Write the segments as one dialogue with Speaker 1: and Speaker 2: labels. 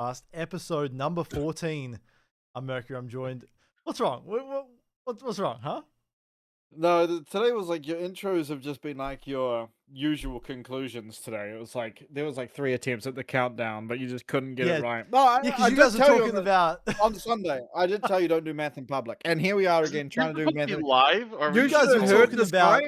Speaker 1: Podcast, episode number 14. I'm Mercury. I'm joined. What's wrong? What's wrong, huh?
Speaker 2: No, today was like your intros have just been like your usual conclusions today. It was like there was like 3 attempts at the countdown, but you just couldn't get it
Speaker 1: Yeah,
Speaker 2: right. No,
Speaker 1: yeah, because
Speaker 2: I
Speaker 1: you
Speaker 2: did
Speaker 1: guys are
Speaker 2: tell you
Speaker 1: talking about.
Speaker 2: on Sunday. I did tell you don't do math in public, and here we are
Speaker 3: Is
Speaker 2: again
Speaker 3: this
Speaker 2: trying to do
Speaker 3: supposed to
Speaker 2: math.
Speaker 3: be live, or
Speaker 2: You
Speaker 1: You
Speaker 2: should
Speaker 1: guys were
Speaker 2: have heard
Speaker 1: talking about.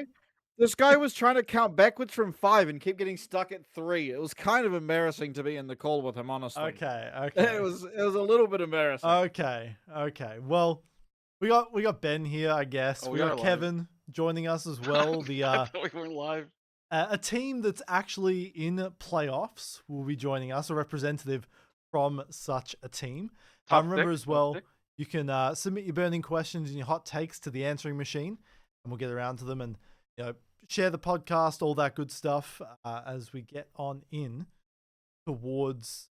Speaker 2: This guy was trying to count backwards from 5 and keep getting stuck at 3. It was kind of embarrassing to be in the call with him, honestly.
Speaker 1: Okay.
Speaker 2: It was a little bit embarrassing.
Speaker 1: Okay. Well, we got Ben here, I guess.
Speaker 3: Oh,
Speaker 1: we
Speaker 3: we
Speaker 1: got
Speaker 3: are live.
Speaker 1: Kevin joining us as well. The
Speaker 3: I thought we weren't live.
Speaker 1: a team that's actually in playoffs will be joining us, a representative from such a team.
Speaker 3: Top
Speaker 1: Remember
Speaker 3: pick,
Speaker 1: as
Speaker 3: top
Speaker 1: well,
Speaker 3: pick.
Speaker 1: you can submit your burning questions and your hot takes to the answering machine, and we'll get around to them and share the podcast, all that good stuff as we get on in towards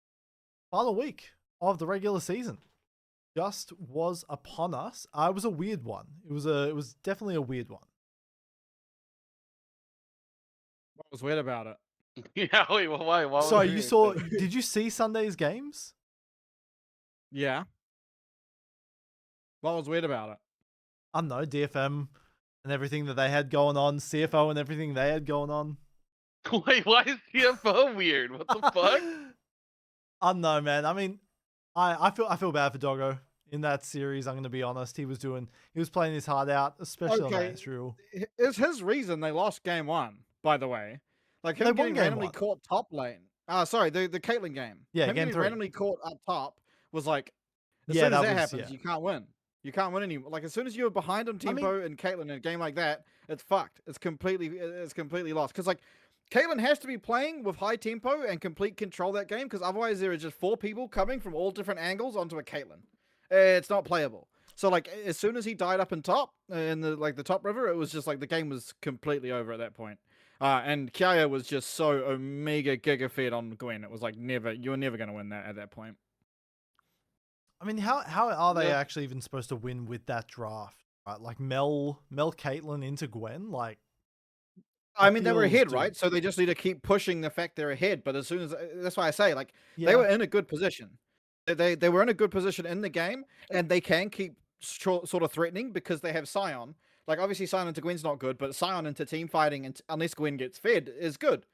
Speaker 1: final week of the regular season. Just was upon us. It was a weird one. It was definitely a weird one.
Speaker 2: What was weird about it?
Speaker 3: Yeah, wait, why? Why
Speaker 1: So
Speaker 3: was
Speaker 1: you
Speaker 3: it
Speaker 1: saw?
Speaker 3: weird?
Speaker 1: Did you see Sunday's games?
Speaker 2: Yeah. What was weird about it?
Speaker 1: I don't know, DFM and everything that they had going on, CFO and everything they had going on.
Speaker 3: Wait, why is CFO weird? What the fuck?
Speaker 1: I don't know, man. I mean, I feel bad for Doggo in that series. I'm gonna be honest. He was playing his heart out, especially on
Speaker 2: Okay.
Speaker 1: that rule.
Speaker 2: It's his reason they lost game 1, by the way. Like
Speaker 1: They
Speaker 2: him
Speaker 1: won
Speaker 2: getting
Speaker 1: game
Speaker 2: randomly
Speaker 1: 1.
Speaker 2: caught top lane. Sorry, the Caitlyn game.
Speaker 1: Yeah,
Speaker 2: him
Speaker 1: game
Speaker 2: getting
Speaker 1: 3.
Speaker 2: randomly caught up top was like, as
Speaker 1: Yeah,
Speaker 2: soon as
Speaker 1: that
Speaker 2: that
Speaker 1: was-
Speaker 2: happens,
Speaker 1: yeah.
Speaker 2: you can't win. You can't win anymore. Like as soon as you're behind on Tempo and Caitlyn in a game like that, it's fucked. It's completely lost. Because like Caitlyn has to be playing with high tempo and complete control that game, because otherwise there are just 4 people coming from all different angles onto a Caitlyn. It's not playable. So like as soon as he died up in top in the top river, it was just like the game was completely over at that point. And XiaoXiang was just so omega giga fed on Gwen. It was like you were never going to win that at that point.
Speaker 1: I mean, how are they
Speaker 3: Yeah.
Speaker 1: actually even supposed to win with that draft? Right, like Mel Caitlyn into Gwen, like.
Speaker 2: I mean, they were
Speaker 1: feels
Speaker 2: ahead,
Speaker 1: dude.
Speaker 2: right? So they just need to keep pushing the fact they're ahead. But as soon as that's why I say, like,
Speaker 1: Yeah.
Speaker 2: they were in a good position. They were in a good position in the game, and they can keep sort of threatening because they have Scion. Like, obviously, Scion into Gwen's not good, but Scion into team fighting, and unless Gwen gets fed, is good.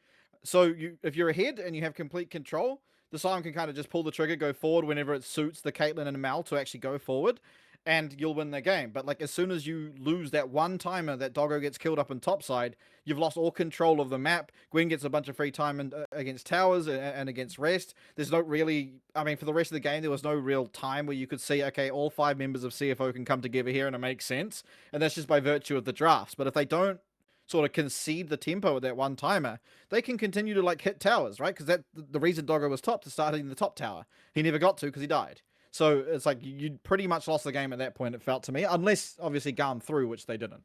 Speaker 2: So if you're ahead and you have complete control, the Scion can kind of just pull the trigger, go forward whenever it suits the Caitlyn and Mal to actually go forward, and you'll win the game. But like as soon as you lose that one timer that Doggo gets killed up in topside, you've lost all control of the map. Gwen gets a bunch of free time against towers and against rest. There's no really, I mean, for the rest of the game, there was no real time where you could see, okay, all 5 members of CFO can come together here and it makes sense. And that's just by virtue of the drafts. But if they don't sort of concede the tempo of that one timer, they can continue to like hit towers, right? Because the reason Doggo was top to starting the top tower. He never got to because he died. So it's like you pretty much lost the game at that point, it felt to me, unless obviously GAM through, which they didn't.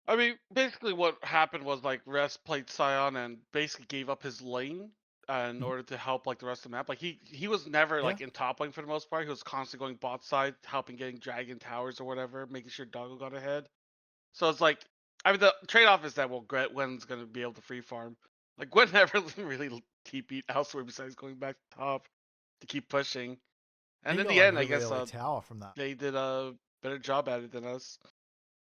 Speaker 3: I mean, basically what happened was like Rest played Scion and basically gave up his lane in order to help like the rest of the map. Like he was never like in top lane for the most part. He was constantly going bot side, helping getting dragon towers or whatever, making sure Doggo got ahead. So it's like, I mean, the trade-off is that Gwen's gonna be able to free farm. Like Gwen never really TP'd elsewhere besides going back to top to keep pushing. And
Speaker 1: He
Speaker 3: in
Speaker 1: got,
Speaker 3: the
Speaker 1: like,
Speaker 3: end, I
Speaker 1: really
Speaker 3: guess
Speaker 1: early tower from that.
Speaker 3: they did a better job at it than us.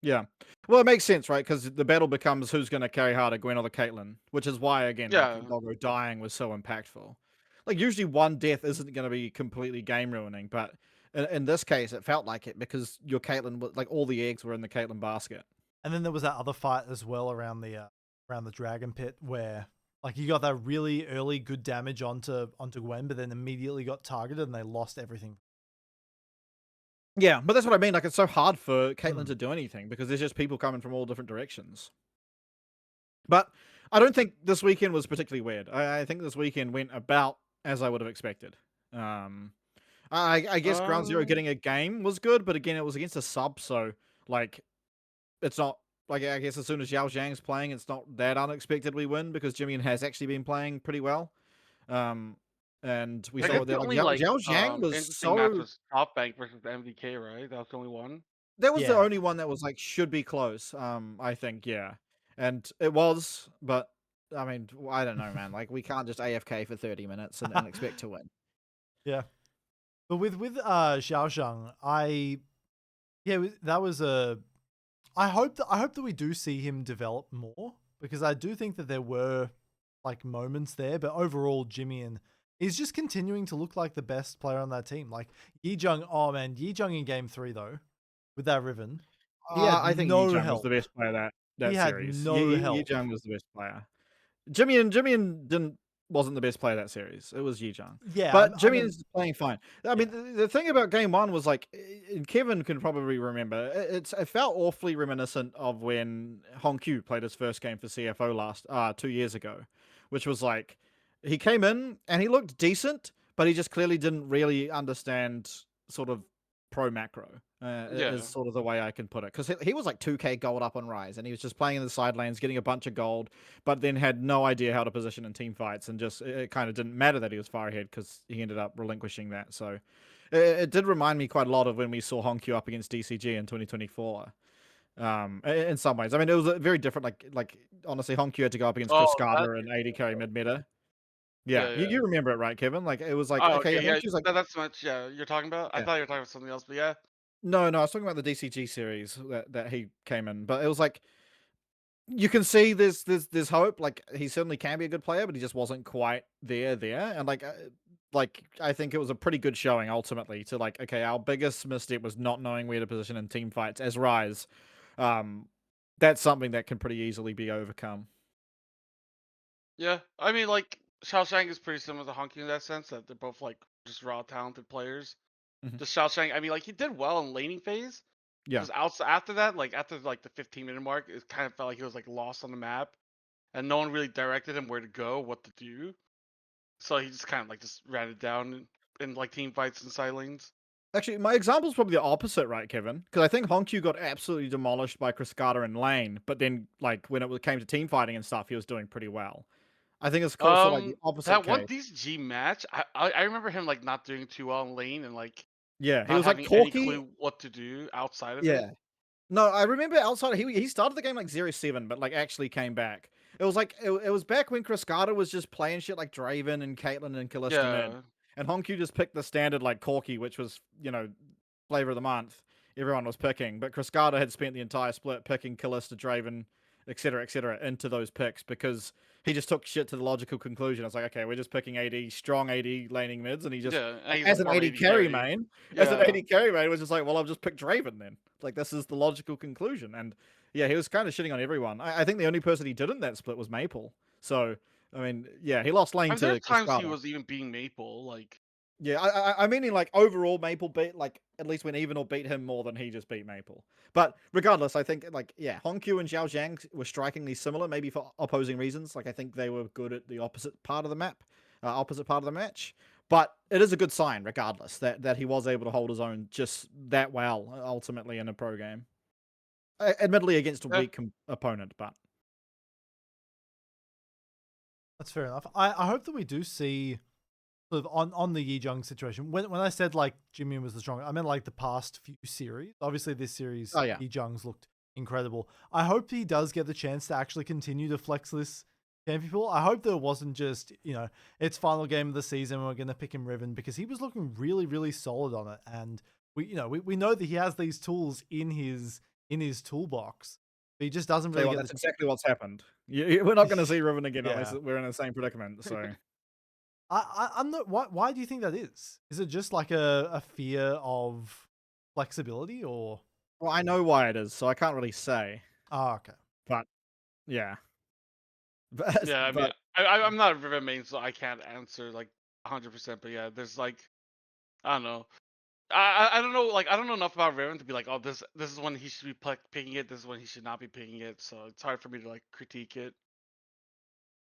Speaker 2: Yeah. Well, it makes sense, right? Because the battle becomes who's going to carry harder, Gwen or the Caitlyn, which is why, again,
Speaker 3: Yeah.
Speaker 2: like, Doggo dying was so impactful. Like, usually one death isn't going to be completely game-ruining, but in this case, it felt like it because your Caitlyn, like, all the eggs were in the Caitlyn basket.
Speaker 1: And then there was that other fight as well around the dragon pit where like you got that really early good damage onto Gwen, but then immediately got targeted and they lost everything.
Speaker 2: Yeah, but that's what I mean. Like, it's so hard for Caitlyn to do anything because there's just people coming from all different directions. But I don't think this weekend was particularly weird. I think this weekend went about as I would have expected. I guess Ground Zero getting a game was good, but again, it was against a sub, so like it's not like I guess as soon as XiaoXiang's playing, it's not that unexpected we win because Jimmy has actually been playing pretty well. And we
Speaker 3: I
Speaker 2: saw
Speaker 3: guess
Speaker 2: that
Speaker 3: the
Speaker 2: like,
Speaker 3: only like
Speaker 2: XiaoXiang was
Speaker 3: interesting match
Speaker 2: so.
Speaker 3: was Top Bank versus MDK, right? That was the only one.
Speaker 2: That was the
Speaker 1: Yeah.
Speaker 2: only one that was like should be close. I think, yeah, and it was, but I mean, I don't know, man. Like, we can't just AFK for 30 minutes and expect to win.
Speaker 1: Yeah. But with XiaoXiang, that was a. I hope that we do see him develop more, because I do think that there were like moments there, but overall Jimmy is just continuing to look like the best player on that team. Like Yijang, oh man, Yijang in game 3 though, with that Riven, he had
Speaker 2: I think
Speaker 1: no
Speaker 2: Yijang was the
Speaker 1: help.
Speaker 2: best player that
Speaker 1: He had
Speaker 2: series.
Speaker 1: no help.
Speaker 2: Yijang was the best player. Jimmy wasn't the best player that series. It was Yijang.
Speaker 1: Yeah,
Speaker 2: But
Speaker 1: I
Speaker 2: Jimmy
Speaker 1: mean,
Speaker 2: is playing fine. I mean,
Speaker 1: yeah.
Speaker 2: the thing about game 1 was like, and Kevin can probably remember, it felt awfully reminiscent of when Hongqiu played his first game for CFO 2 years ago, which was like, he came in and he looked decent, but he just clearly didn't really understand sort of pro macro.
Speaker 3: Yeah.
Speaker 2: Is sort of the way I can put it, because he was like 2k gold up on Rise, and he was just playing in the side lanes, getting a bunch of gold, but then had no idea how to position in team fights, and just it kind of didn't matter that he was far ahead because he ended up relinquishing that. So it did remind me quite a lot of when we saw Hongqiu up against DCG in 2024. In some ways, I mean, it was very different. Like honestly, Hongqiu had to go up against Chris
Speaker 3: Oh, that
Speaker 2: Carter and AD carry mid meta. Yeah,
Speaker 3: yeah,
Speaker 2: you
Speaker 3: yeah.
Speaker 2: remember it, right, Kevin? Like, it was like,
Speaker 3: Oh,
Speaker 2: okay,
Speaker 3: okay, yeah.
Speaker 2: Hongqiu's like,
Speaker 3: That's the match. Yeah, you're talking about. I
Speaker 2: yeah.
Speaker 3: thought you were talking about something else, but yeah.
Speaker 2: No, I was talking about the DCG series that he came in, but it was like, you can see there's hope. Like, he certainly can be a good player, but he just wasn't quite there. And like I think it was a pretty good showing ultimately to like, okay, our biggest misstep was not knowing where to position in team fights as Rise. That's something that can pretty easily be overcome.
Speaker 3: Yeah, I mean, like XiaoXiang is pretty similar to Honky in that sense that they're both like just raw talented players.
Speaker 2: Mhm.
Speaker 3: Just XiaoXiang, I mean, like he did well in laning phase.
Speaker 2: Yeah.
Speaker 3: Just outside after that, like after like the 15-minute mark, it kind of felt like he was like lost on the map, and no one really directed him where to go, what to do. So he just kind of like just ran it down in like team fights and side lanes.
Speaker 2: Actually, my example is probably the opposite, right, Kevin? Because I think Hongqiu got absolutely demolished by Cascada in lane, but then, like, when it came to team fighting and stuff, he was doing pretty well. I think it's sort of like the opposite
Speaker 3: That one
Speaker 2: case.
Speaker 3: DCG match, I remember him like not doing too well in lane and like
Speaker 2: Yeah, he
Speaker 3: not
Speaker 2: was like
Speaker 3: having any
Speaker 2: Corky.
Speaker 3: clue what to do outside of it.
Speaker 2: Yeah. No, I remember outside he started the game like 0-7, but like actually came back. It was like it was back when Cascada was just playing shit like Draven and Caitlyn and Kalista mid,
Speaker 3: Yeah,
Speaker 2: and Hongqiu just picked the standard like Corky, which was flavor of the month. Everyone was picking, but Cascada had spent the entire split picking Kalista, Draven, etc., into those picks because he just took shit to the logical conclusion. It's like, okay, we're just picking AD, strong AD laning mids, and he just,
Speaker 3: yeah, and he's a
Speaker 2: as an
Speaker 3: farm
Speaker 2: AD
Speaker 3: AD
Speaker 2: carry
Speaker 3: carry.
Speaker 2: main,
Speaker 3: Yeah,
Speaker 2: was just like, well, I'll just pick Draven then. Like, this is the logical conclusion. And yeah, he was kind of shitting on everyone. I think the only person he did in that split was Maple. So, I mean, yeah, he lost lane
Speaker 3: I mean, there's
Speaker 2: to
Speaker 3: times he
Speaker 2: Cascada.
Speaker 3: was even beating Maple. Like,
Speaker 2: Yeah, I meaning like overall Maple beat, like at least when Evenor beat him more than he just beat Maple. But regardless, I think like, yeah, Hongqiu and XiaoXiang were strikingly similar, maybe for opposing reasons. Like I think they were good at the opposite part of the map, opposite part of the match. But it is a good sign, regardless, that he was able to hold his own just that well ultimately in a pro game. Admittedly against a
Speaker 3: yeah,
Speaker 2: weak opponent, but
Speaker 1: That's fair enough. I hope that we do see sort of on the Yijang situation. When I said like Jimmy was the strongest, I meant like the past few series. Obviously, this series,
Speaker 2: oh yeah,
Speaker 1: Yijang's looked incredible. I hope he does get the chance to actually continue to flex this champion pool. I hope that it wasn't just, it's final game of the season, we're going to pick him Riven, because he was looking really, really solid on it. And we know that he has these tools in his toolbox, but he just doesn't
Speaker 2: tell you
Speaker 1: really
Speaker 2: what,
Speaker 1: get
Speaker 2: that's exactly what's happened. We're not going to see Riven again unless
Speaker 1: Yeah.
Speaker 2: we're in the same predicament. So.
Speaker 1: I'm not. Why do you think that is? Is it just like a fear of flexibility, or?
Speaker 2: Well, I know why it is, so I can't really say.
Speaker 1: Oh, okay.
Speaker 2: But yeah, but,
Speaker 3: yeah. I mean,
Speaker 2: but
Speaker 3: I'm not a Riven main, so I can't answer like 100%. But yeah, there's like, I don't know. I don't know. Like, I don't know enough about Riven to be like, oh, this is when he should be picking it. This is when he should not be picking it. So it's hard for me to like critique it.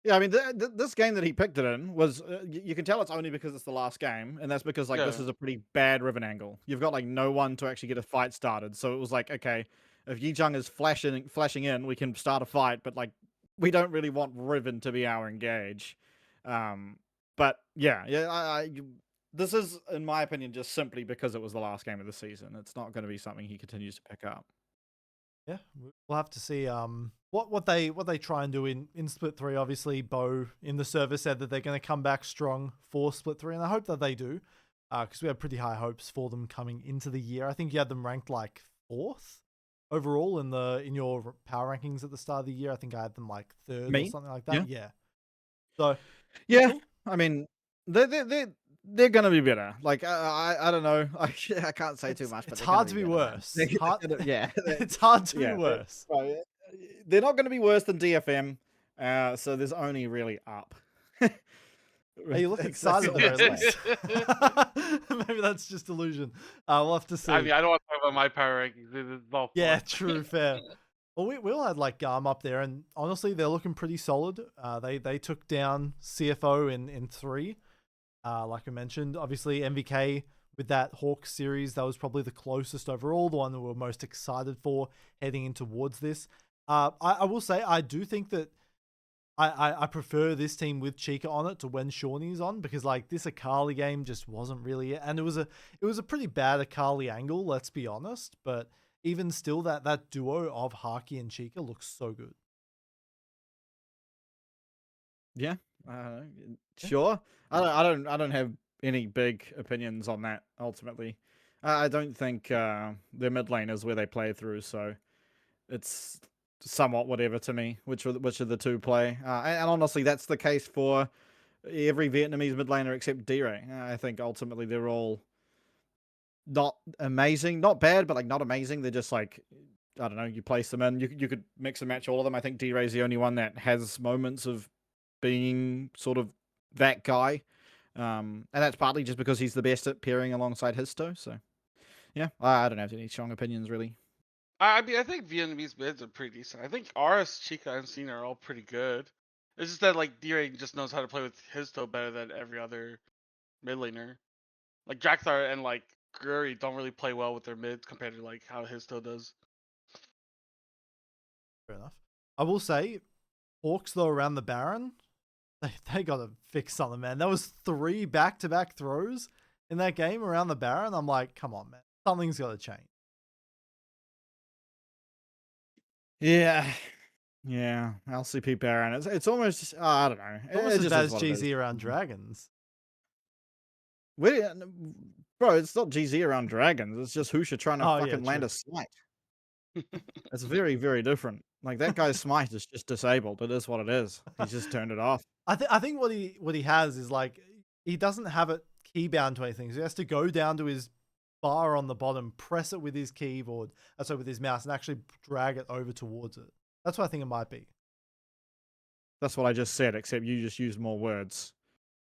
Speaker 2: yeah, I mean, this game that he picked it in was you can tell it's only because it's the last game, and that's because like this
Speaker 3: Yeah.
Speaker 2: is a pretty bad Riven angle. You've got like no one to actually get a fight started, so it was like, okay, if Yijang is flashing in, we can start a fight, but like we don't really want Riven to be our engage. But yeah, this is, in my opinion, just simply because it was the last game of the season. It's not going to be something he continues to pick up.
Speaker 1: Yeah, we'll have to see what they try and do in Split 3. Obviously, Bo in the server said that they're going to come back strong for Split 3, and I hope that they do, because we have pretty high hopes for them coming into the year. I think you had them ranked like 4th overall in your power rankings at the start of the year. I think I had them like 3rd or something like that. Yeah. So
Speaker 2: yeah,
Speaker 1: cool.
Speaker 2: I mean, they're gonna be better. Like I don't know. I can't say too much. But
Speaker 1: It's hard to be worse.
Speaker 2: Yeah,
Speaker 1: It's hard to be
Speaker 2: yeah,
Speaker 1: worse.
Speaker 2: they're not going to be worse than DFM. So there's only really up.
Speaker 1: You look excited
Speaker 2: all
Speaker 1: there,
Speaker 2: I'm
Speaker 1: at least. Maybe that's just illusion. We'll have to see.
Speaker 3: I mean, I don't want to talk about my power rankings. This is all
Speaker 1: Yeah,
Speaker 3: fun.
Speaker 1: true, fair. Well, we all had like GAM up there, and honestly, they're looking pretty solid. They took down CFO in 3. Like I mentioned, obviously MVK with that Hawks series, that was probably the closest overall, the one that we're most excited for heading in towards this. I will say I do think that I prefer this team with Chica on it to when Seany's on, because like this Akali game just wasn't really it. And it was a pretty bad Akali angle, let's be honest. But even still, that duo of Haki and Chica looks so good.
Speaker 2: Yeah, sure. I don't have any big opinions on that. Ultimately, I don't think their mid lane is where they play through, so it's somewhat whatever to me which of the two play. And honestly, that's the case for every Vietnamese mid laner except D-Ray. I think ultimately they're all not amazing, not bad, but like not amazing. They're just like, I don't know. You place them in, you could mix and match all of them. I think D-Ray's the only one that has moments of being sort of that guy, and that's partly just because he's the best at pairing alongside Histo. So yeah, I don't have any strong opinions really.
Speaker 3: I mean, I think Vietnamese mids are pretty decent. I think Aris, Chica, and Seany are all pretty good. It's just that like D-Ray just knows how to play with Histo better than every other mid laner. Like Jaxar and like Guri don't really play well with their mids compared to like how Histo does.
Speaker 1: Fair enough. I will say, Hawks though around the Baron, they got to fix something, man. That was 3 back-to-back throws in that game around the Baron. I'm like, come on, man. Something's got to change.
Speaker 2: Yeah. LCP Baron. It's almost I don't know.
Speaker 1: Almost
Speaker 2: It
Speaker 1: as
Speaker 2: just
Speaker 1: bad
Speaker 2: is
Speaker 1: as
Speaker 2: what it
Speaker 1: GZ
Speaker 2: is.
Speaker 1: around Dragons.
Speaker 2: Bro, it's not GZ around Dragons. It's just Husha trying to fucking land
Speaker 1: true.
Speaker 2: a smite. It's very, very different. Like that guy's smite is just disabled. It is what it is. He's just turned it off.
Speaker 1: I think what he has is like, he doesn't have it key bound to anything. So he has to go down to his bar on the bottom, press it with his keyboard, with his mouse, and actually drag it over towards it. That's what I think it might be.
Speaker 2: That's what I just said, except you just used more words.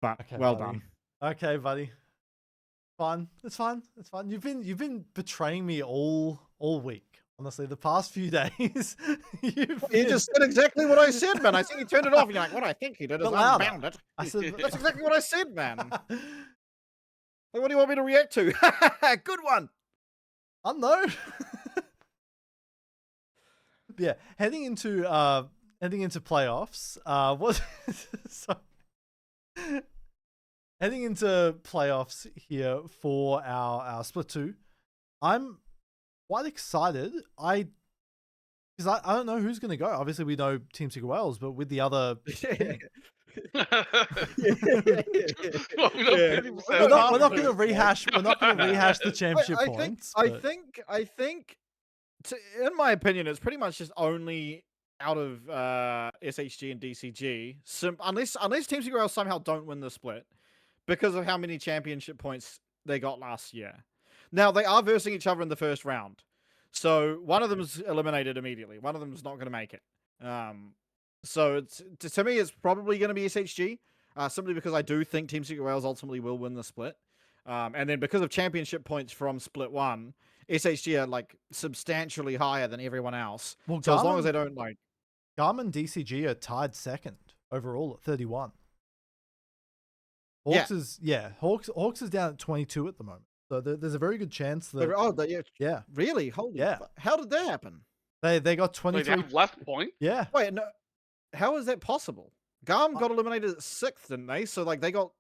Speaker 2: But
Speaker 1: Okay,
Speaker 2: well
Speaker 1: buddy.
Speaker 2: done.
Speaker 1: Okay, buddy. Fine. It's fine. It's fine. You've been betraying me all week. Honestly, the past few days.
Speaker 2: You just said exactly what I said, man. I said he turned it off, and you're like, what I think he did is unbound it.
Speaker 1: I said
Speaker 2: That's exactly what I said, man. Like, what do you want me to react to? Good one.
Speaker 1: I know. Yeah, heading into playoffs. Heading into playoffs here for our split 2, I'm quite excited. Because I don't know who's going to go. Obviously, we know Team Secret Wales, but with the other,
Speaker 3: We're
Speaker 1: not going to rehash. We're not going to rehash the championship points.
Speaker 2: I think, in my opinion, it's pretty much just only out of SHG and DCG, unless Team Secret Wales somehow don't win the split because of how many championship points they got last year. Now they are versing each other in the first round, so one of them is eliminated immediately. One of them is not going to make it. So to me, it's probably going to be SHG, simply because I do think Team Secret Wales ultimately will win the split. And then because of championship points from Split 1, SHG are like substantially higher than everyone else.
Speaker 1: Well,
Speaker 2: so as long as they don't like...
Speaker 1: GAM and DCG are tied second overall at 31. Hawks is down at 22 at the moment. So there's a very good chance that... yeah.
Speaker 2: Really? Holy how did that happen?
Speaker 1: They got 23...
Speaker 3: Wait, they have left point?
Speaker 1: Yeah.
Speaker 2: Wait, no. How is that possible? GAM got eliminated at 6th, didn't they? So like they got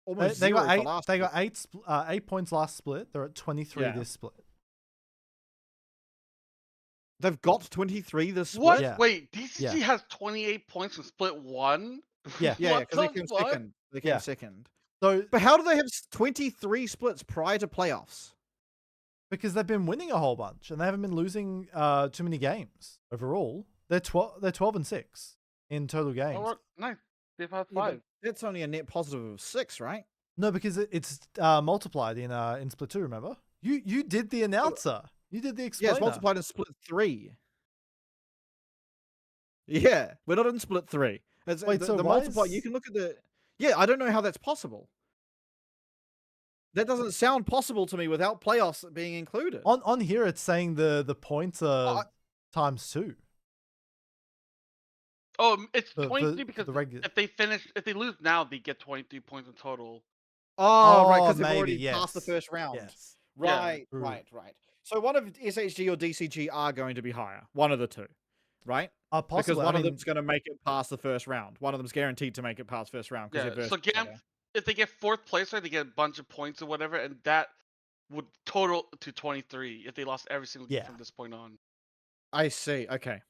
Speaker 2: almost
Speaker 1: they got 8.
Speaker 2: Last
Speaker 1: they got 8 points last split. They're at 23 this split.
Speaker 2: They've got 23 this split.
Speaker 3: What?
Speaker 1: Yeah.
Speaker 3: Wait, DCG
Speaker 1: Yeah.
Speaker 3: has 28 points in split 1?
Speaker 1: Yeah.
Speaker 2: Yeah,
Speaker 3: What
Speaker 2: because they
Speaker 3: the
Speaker 2: came
Speaker 3: fuck?
Speaker 2: second. They
Speaker 1: Yeah.
Speaker 2: came second.
Speaker 1: So
Speaker 2: But how do they have 23 splits prior to playoffs?
Speaker 1: because they've been winning a whole bunch and they haven't been losing too many games overall. They're 12-6 in total games.
Speaker 3: Oh, nice. They've had
Speaker 2: Yeah,
Speaker 3: 5.
Speaker 2: but that's only a net positive of 6, right?
Speaker 1: No, because it's multiplied in split 2. Remember, you did the announcer. You did the
Speaker 2: Yeah,
Speaker 1: explainer.
Speaker 2: it's multiplied in split 3. Yeah, we're not in split 3. It's,
Speaker 1: Wait, so
Speaker 2: the
Speaker 1: why
Speaker 2: multiply.
Speaker 1: is-
Speaker 2: You can look at the. Yeah, I don't know how that's possible. That doesn't sound possible to me without playoffs being included.
Speaker 1: On here it's saying the points are times 2.
Speaker 3: Oh, it's
Speaker 1: For
Speaker 3: 23 because
Speaker 1: the regular.
Speaker 3: if they lose now, they get 23 points in total.
Speaker 2: Oh, right,
Speaker 1: Oh,
Speaker 2: because they've
Speaker 1: maybe,
Speaker 2: already passed the
Speaker 1: yes.
Speaker 2: first round.
Speaker 1: Yes.
Speaker 3: Yeah.
Speaker 2: Right,
Speaker 1: True.
Speaker 2: right. So one of SHG or DCG are going to be higher. One of the two, right?
Speaker 1: Possibly.
Speaker 2: Because one
Speaker 1: I
Speaker 2: of
Speaker 1: mean,
Speaker 2: them's going to make it past the first round. One of them's guaranteed to make it past first round.
Speaker 3: Yeah.
Speaker 2: Because
Speaker 3: So GAM, if they get 4th place, right, they get a bunch of points or whatever, and that would total to 23 if they lost every single game
Speaker 1: Yeah.
Speaker 3: from this point on.
Speaker 2: I see. Okay.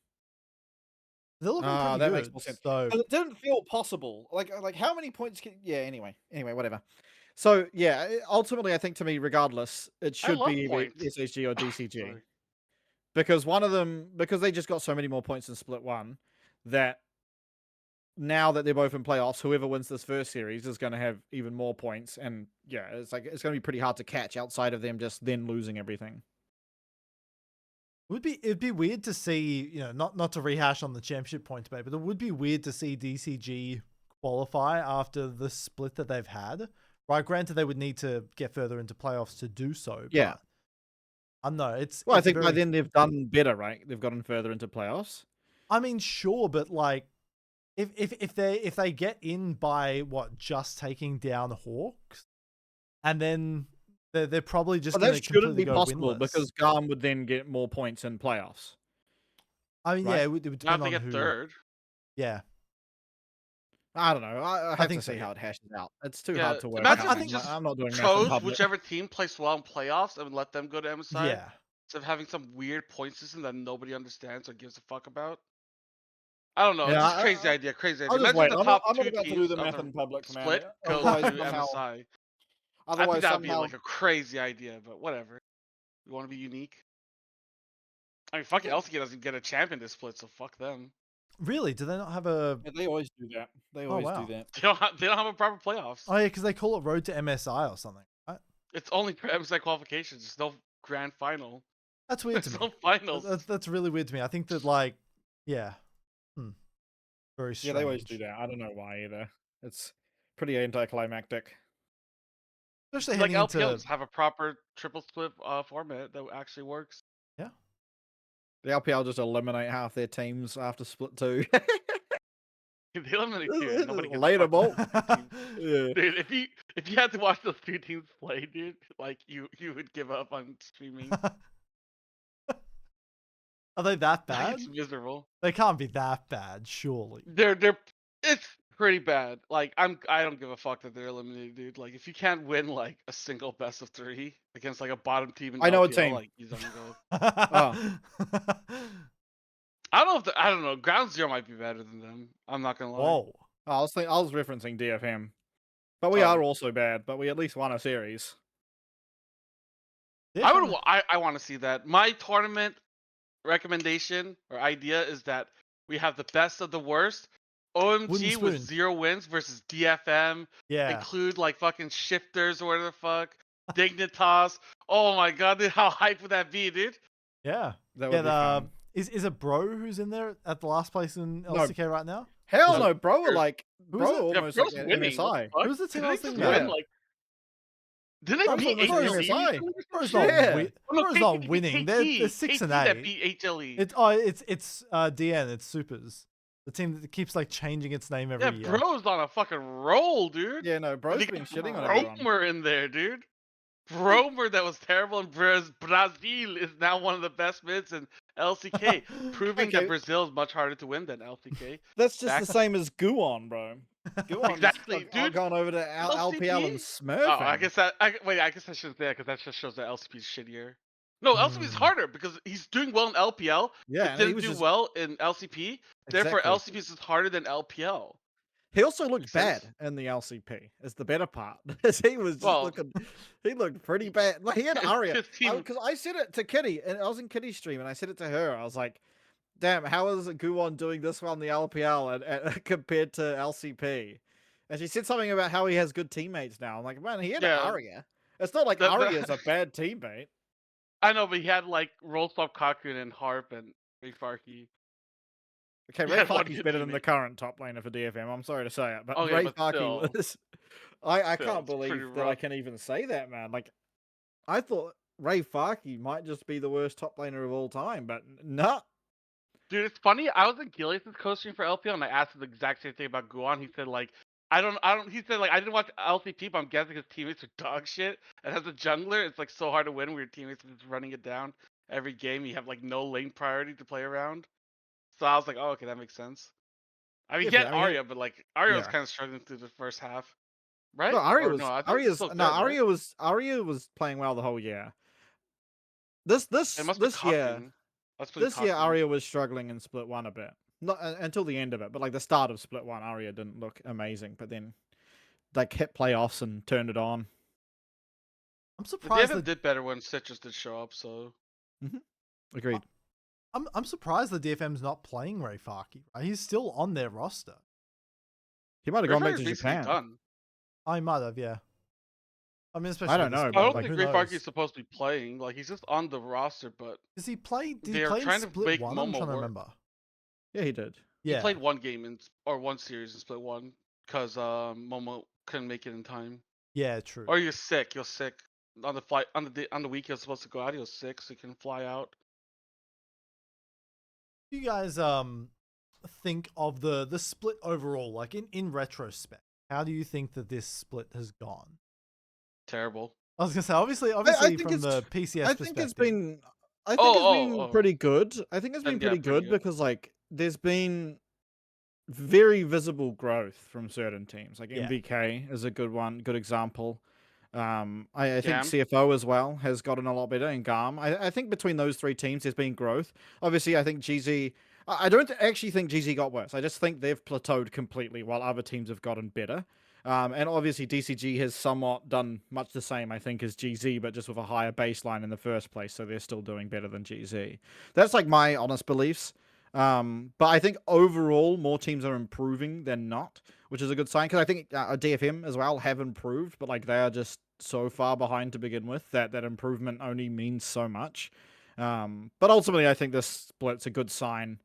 Speaker 1: they're looking pretty
Speaker 2: that
Speaker 1: good.
Speaker 2: makes more sense.
Speaker 1: So
Speaker 2: 'Cause it didn't feel possible. Like how many points can? Yeah. Anyway, whatever. So yeah, ultimately, I think to me, regardless, it should
Speaker 3: love
Speaker 2: be either
Speaker 3: points.
Speaker 2: SHG or DCG.
Speaker 3: Sorry.
Speaker 2: Because one of them, because they just got so many more points in split 1, that now that they're both in playoffs, whoever wins this first series is going to have even more points, and yeah, it's going to be pretty hard to catch outside of them just then losing everything.
Speaker 1: it'd be weird to see, not to rehash on the championship point debate, but it would be weird to see DCG qualify after the split that they've had. Right, granted they would need to get further into playoffs to do so.
Speaker 2: Yeah.
Speaker 1: But I don't know.
Speaker 2: Well, I think by then they've done better, right? They've gotten further into playoffs.
Speaker 1: I mean, sure, but like, if they get in by just taking down Hawks, and then they're probably just
Speaker 2: But
Speaker 1: going
Speaker 2: that
Speaker 1: to
Speaker 2: shouldn't
Speaker 1: completely
Speaker 2: be
Speaker 1: go
Speaker 2: possible
Speaker 1: winless.
Speaker 2: because GAM would then get more points in playoffs.
Speaker 1: I mean,
Speaker 2: right?
Speaker 1: yeah, it would
Speaker 3: Now
Speaker 1: depend
Speaker 3: if they
Speaker 1: on
Speaker 3: get
Speaker 1: who.
Speaker 3: 3rd.
Speaker 1: Yeah,
Speaker 2: I don't know. I have
Speaker 1: think
Speaker 2: to
Speaker 1: so,
Speaker 2: see
Speaker 1: yeah.
Speaker 2: how it hashes out. It's too
Speaker 3: Yeah,
Speaker 2: hard to work
Speaker 3: imagine
Speaker 2: out.
Speaker 3: if they just
Speaker 2: I'm not doing math in
Speaker 3: chose
Speaker 2: public.
Speaker 3: whichever team plays well in playoffs and let them go to MSI
Speaker 1: yeah.
Speaker 3: instead of having some weird point system that nobody understands or gives a fuck about. I don't know.
Speaker 2: Yeah,
Speaker 3: It's just crazy idea. Crazy idea.
Speaker 2: I'll just
Speaker 3: Imagine
Speaker 2: wait.
Speaker 3: the
Speaker 2: I'm not
Speaker 3: top 2
Speaker 2: about to do
Speaker 3: teams
Speaker 2: the
Speaker 3: of
Speaker 2: math
Speaker 3: the
Speaker 2: in public, man.
Speaker 3: split goes
Speaker 2: Otherwise,
Speaker 3: to
Speaker 2: somehow,
Speaker 3: MSI. I think
Speaker 2: otherwise
Speaker 3: that would be
Speaker 2: somehow,
Speaker 3: like a crazy idea, but whatever. We want to be unique. I mean, fuck it. LCK doesn't get a champion this split, so fuck them.
Speaker 1: Really? Do they not have a?
Speaker 2: yeah, they always do that. They always
Speaker 1: wow.
Speaker 2: do that.
Speaker 3: They don't have a proper playoffs.
Speaker 1: Oh yeah, because they call it Road to MSI or something. Right?
Speaker 3: It's only for MSI qualifications. There's no grand final.
Speaker 1: That's weird to
Speaker 3: There's
Speaker 1: me.
Speaker 3: no finals.
Speaker 1: That's really weird to me. I think that yeah, very strange.
Speaker 2: Yeah, they always do that. I don't know why either. It's pretty anticlimactic.
Speaker 1: Especially
Speaker 3: Like
Speaker 1: heading
Speaker 3: LPLs
Speaker 1: into
Speaker 3: have a proper triple split format that actually works.
Speaker 1: yeah.
Speaker 2: The LPL just eliminate half their teams after split 2.
Speaker 3: They eliminate 2. Nobody gets
Speaker 2: Later,
Speaker 3: fucked
Speaker 2: ball.
Speaker 3: with teams.
Speaker 2: Yeah.
Speaker 3: Dude, if you had to watch those 2 teams play, dude, like you would give up on streaming.
Speaker 1: Are they that
Speaker 3: Like,
Speaker 1: bad?
Speaker 3: it's miserable.
Speaker 1: They can't be that bad, surely.
Speaker 3: It's pretty bad. Like I don't give a fuck that they're eliminated, dude. Like if you can't win like a single best of 3 against like a bottom team in
Speaker 2: I know a
Speaker 3: LPL,
Speaker 2: team.
Speaker 3: like you don't go.
Speaker 1: Oh.
Speaker 3: I don't know I don't know. Ground Zero might be better than them. I'm not gonna lie.
Speaker 1: Whoa.
Speaker 2: I was referencing DFM. But we
Speaker 3: Oh.
Speaker 2: are also bad, but we at least won a series.
Speaker 1: Yeah, fair enough.
Speaker 3: I want to see that. My tournament recommendation or idea is that we have the best of the worst.
Speaker 1: Wooden
Speaker 3: OMG with
Speaker 1: spoon.
Speaker 3: 0 wins versus DFM.
Speaker 1: Yeah.
Speaker 3: Include like fucking shifters or whatever the fuck. Dignitas. Oh my god, dude, how hype would that be, dude?
Speaker 1: Yeah.
Speaker 2: That would be fun.
Speaker 1: Is it Bro who's in there at the last place in LCK right now?
Speaker 2: Hell
Speaker 3: No,
Speaker 2: no, bro.
Speaker 3: sure.
Speaker 2: Like,
Speaker 1: Who's
Speaker 2: bro,
Speaker 1: it?
Speaker 3: Yeah,
Speaker 2: almost
Speaker 3: Bro's
Speaker 2: like an
Speaker 3: winning. What
Speaker 2: MSI.
Speaker 3: the fuck?
Speaker 1: Who's the team
Speaker 3: Didn't
Speaker 1: I was
Speaker 3: they
Speaker 1: thinking
Speaker 3: just win,
Speaker 2: about?
Speaker 3: like, didn't
Speaker 2: Bro's
Speaker 3: they beat
Speaker 2: winning
Speaker 3: HLE?
Speaker 2: MSI.
Speaker 1: Bro's
Speaker 2: Yeah.
Speaker 1: not, not winning. They're 6 and 8.
Speaker 3: That beat HLE.
Speaker 1: It's DN. It's Supers. The team that keeps like changing its name every
Speaker 3: Yeah,
Speaker 1: year.
Speaker 3: Bro's on a fucking roll, dude.
Speaker 2: Yeah, no, bro's
Speaker 3: They
Speaker 2: been
Speaker 3: got
Speaker 2: shitting on everyone.
Speaker 3: Bromer in there, dude. Bromer that was terrible, and Brazil is now one of the best mids in LCK, proving
Speaker 2: Okay.
Speaker 3: that Brazil is much harder to win than LCK.
Speaker 2: That's just
Speaker 3: Back-
Speaker 2: the same as Guon, bro. Guon
Speaker 3: Exactly,
Speaker 2: just
Speaker 3: dude.
Speaker 2: gone over to
Speaker 3: LCP?
Speaker 2: LPL and Smurf.
Speaker 3: Oh, I guess that shouldn't say that because that just shows that LCP is shittier. No, LCP is harder because he's doing well in LPL.
Speaker 2: Yeah,
Speaker 3: It
Speaker 2: and he
Speaker 3: didn't
Speaker 2: was
Speaker 3: do
Speaker 2: just
Speaker 3: well in LCP. Therefore,
Speaker 2: exactly.
Speaker 3: LCP is harder than LPL.
Speaker 2: He also looked
Speaker 3: Makes sense?
Speaker 2: bad in the LCP. Is the better part. He was just
Speaker 3: Well,
Speaker 2: looking. He looked pretty bad. Like he had Aria.
Speaker 3: 15.
Speaker 2: Because I said it to Kitty, and I was in Kitty's stream, and I said it to her. I was like, "Damn, how is Guwon doing this well in the LPL and compared to LCP?" And she said something about how he has good teammates now. I'm like, man, he had
Speaker 3: Yeah.
Speaker 2: Aria. It's not like Aria's a bad teammate.
Speaker 3: I know, but he had like Rollstop Kakun and Harp and Farkey.
Speaker 2: Okay,
Speaker 3: He
Speaker 2: Ray
Speaker 3: had one
Speaker 2: Farkey's
Speaker 3: good
Speaker 2: better than the
Speaker 3: teammate.
Speaker 2: current top laner for DFM. I'm sorry to say it, but
Speaker 3: Okay,
Speaker 2: Ray
Speaker 3: but
Speaker 2: Farkey
Speaker 3: still,
Speaker 2: was. I
Speaker 3: still,
Speaker 2: can't
Speaker 3: it's pretty
Speaker 2: believe that I
Speaker 3: rough.
Speaker 2: can even say that, man. Like, I thought Ray Farkey might just be the worst top laner of all time, but no.
Speaker 3: Dude, it's funny. I was in Gilius' coaching for LPL, and I asked him the exact same thing about Guan. He said like, I don't. He said like, I didn't watch LCP, but I'm guessing his teammates are dog shit. And as a jungler, it's like so hard to win when your teammates are just running it down every game. You have like no lane priority to play around. So I was like, oh, okay, that makes sense. I mean, he had
Speaker 2: Definitely. I mean,
Speaker 3: Arya, but like Arya was
Speaker 2: yeah.
Speaker 3: kind of struggling through the first half, right?
Speaker 2: No, Arya
Speaker 3: Or
Speaker 2: was
Speaker 3: no, I think it's
Speaker 2: Arya's
Speaker 3: still
Speaker 2: no
Speaker 3: good, right?
Speaker 2: Arya was playing well the whole year.
Speaker 3: It must be
Speaker 2: This year
Speaker 3: cocking. That's been cocking.
Speaker 2: Arya was struggling in Split 1 a bit. Not until the end of it, but like the start of Split 1, Arya didn't look amazing, but then like hit playoffs and turned it on.
Speaker 1: I'm
Speaker 3: The
Speaker 1: surprised
Speaker 3: DFM
Speaker 1: that
Speaker 3: did better when Citrus did show up. So
Speaker 2: Agreed.
Speaker 1: I'm surprised the DFM's not playing Ray Farkey. Right? He's still on their roster.
Speaker 2: He might have gone back
Speaker 3: Rayfar's
Speaker 2: to
Speaker 3: basically
Speaker 2: Japan.
Speaker 3: done.
Speaker 1: I might have, yeah. I mean, especially
Speaker 2: I don't
Speaker 1: with the
Speaker 2: know,
Speaker 1: split,
Speaker 3: I don't
Speaker 2: but
Speaker 1: like,
Speaker 3: think
Speaker 1: who
Speaker 3: Ray Farkey
Speaker 1: knows?
Speaker 3: is supposed to be playing. Like he's just on the roster, but
Speaker 1: Does he play? Did he
Speaker 3: they're
Speaker 1: play in
Speaker 3: trying to
Speaker 1: Split
Speaker 3: make
Speaker 1: 1? I'm
Speaker 3: Momo
Speaker 1: trying to
Speaker 3: work.
Speaker 1: remember.
Speaker 2: yeah, he did.
Speaker 3: He
Speaker 1: Yeah.
Speaker 3: played one game or one series in Split 1 because Momo couldn't make it in time.
Speaker 1: Yeah, true.
Speaker 3: Or he was sick. He was sick on the flight on the week he was supposed to go out. He was sick, so he couldn't fly out.
Speaker 1: You guys think of the split overall, like in retrospect? How do you think that this split has gone?
Speaker 3: Terrible.
Speaker 1: I was gonna say, obviously
Speaker 2: I think
Speaker 1: from the PCS
Speaker 2: I
Speaker 1: perspective.
Speaker 2: think it's been I think it's been
Speaker 3: Oh.
Speaker 2: pretty good. I think it's
Speaker 3: Then,
Speaker 2: been
Speaker 3: yeah,
Speaker 2: pretty
Speaker 3: pretty
Speaker 2: good
Speaker 3: good.
Speaker 2: because like there's been very visible growth from certain teams. Like
Speaker 1: Yeah.
Speaker 2: MVK is a good one, good example. I think
Speaker 3: GAM.
Speaker 2: CFO as well has gotten a lot better in GAM. I think between those three teams, there's been growth. Obviously, I think GZ. I don't actually think GZ got worse. I just think they've plateaued completely while other teams have gotten better. And obviously, DCG has somewhat done much the same, I think, as GZ, but just with a higher baseline in the first place. So they're still doing better than GZ. That's like my honest beliefs. But I think overall, more teams are improving than not, which is a good sign. Because I think DFM as well have improved, but like they are just so far behind to begin with that improvement only means so much. But ultimately, I think this split's a good sign.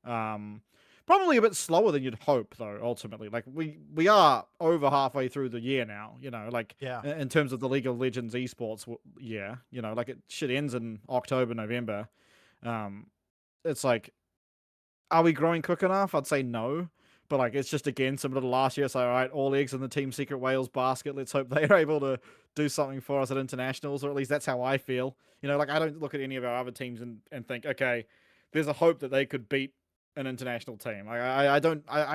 Speaker 2: Probably a bit slower than you'd hope, though. Ultimately, like we are over halfway through the year now. You know, like
Speaker 1: Yeah.
Speaker 2: in terms of the League of Legends esports year. You know, like it shit ends in October, November. It's like, are we growing quick enough? I'd say no. But like it's just again similar to last year. It's like, all right, all eggs in the Team Secret Wales basket. Let's hope they are able to do something for us at internationals, or at least that's how I feel. You know, like I don't look at any of our other teams and think, okay, there's a hope that they could beat an international team. I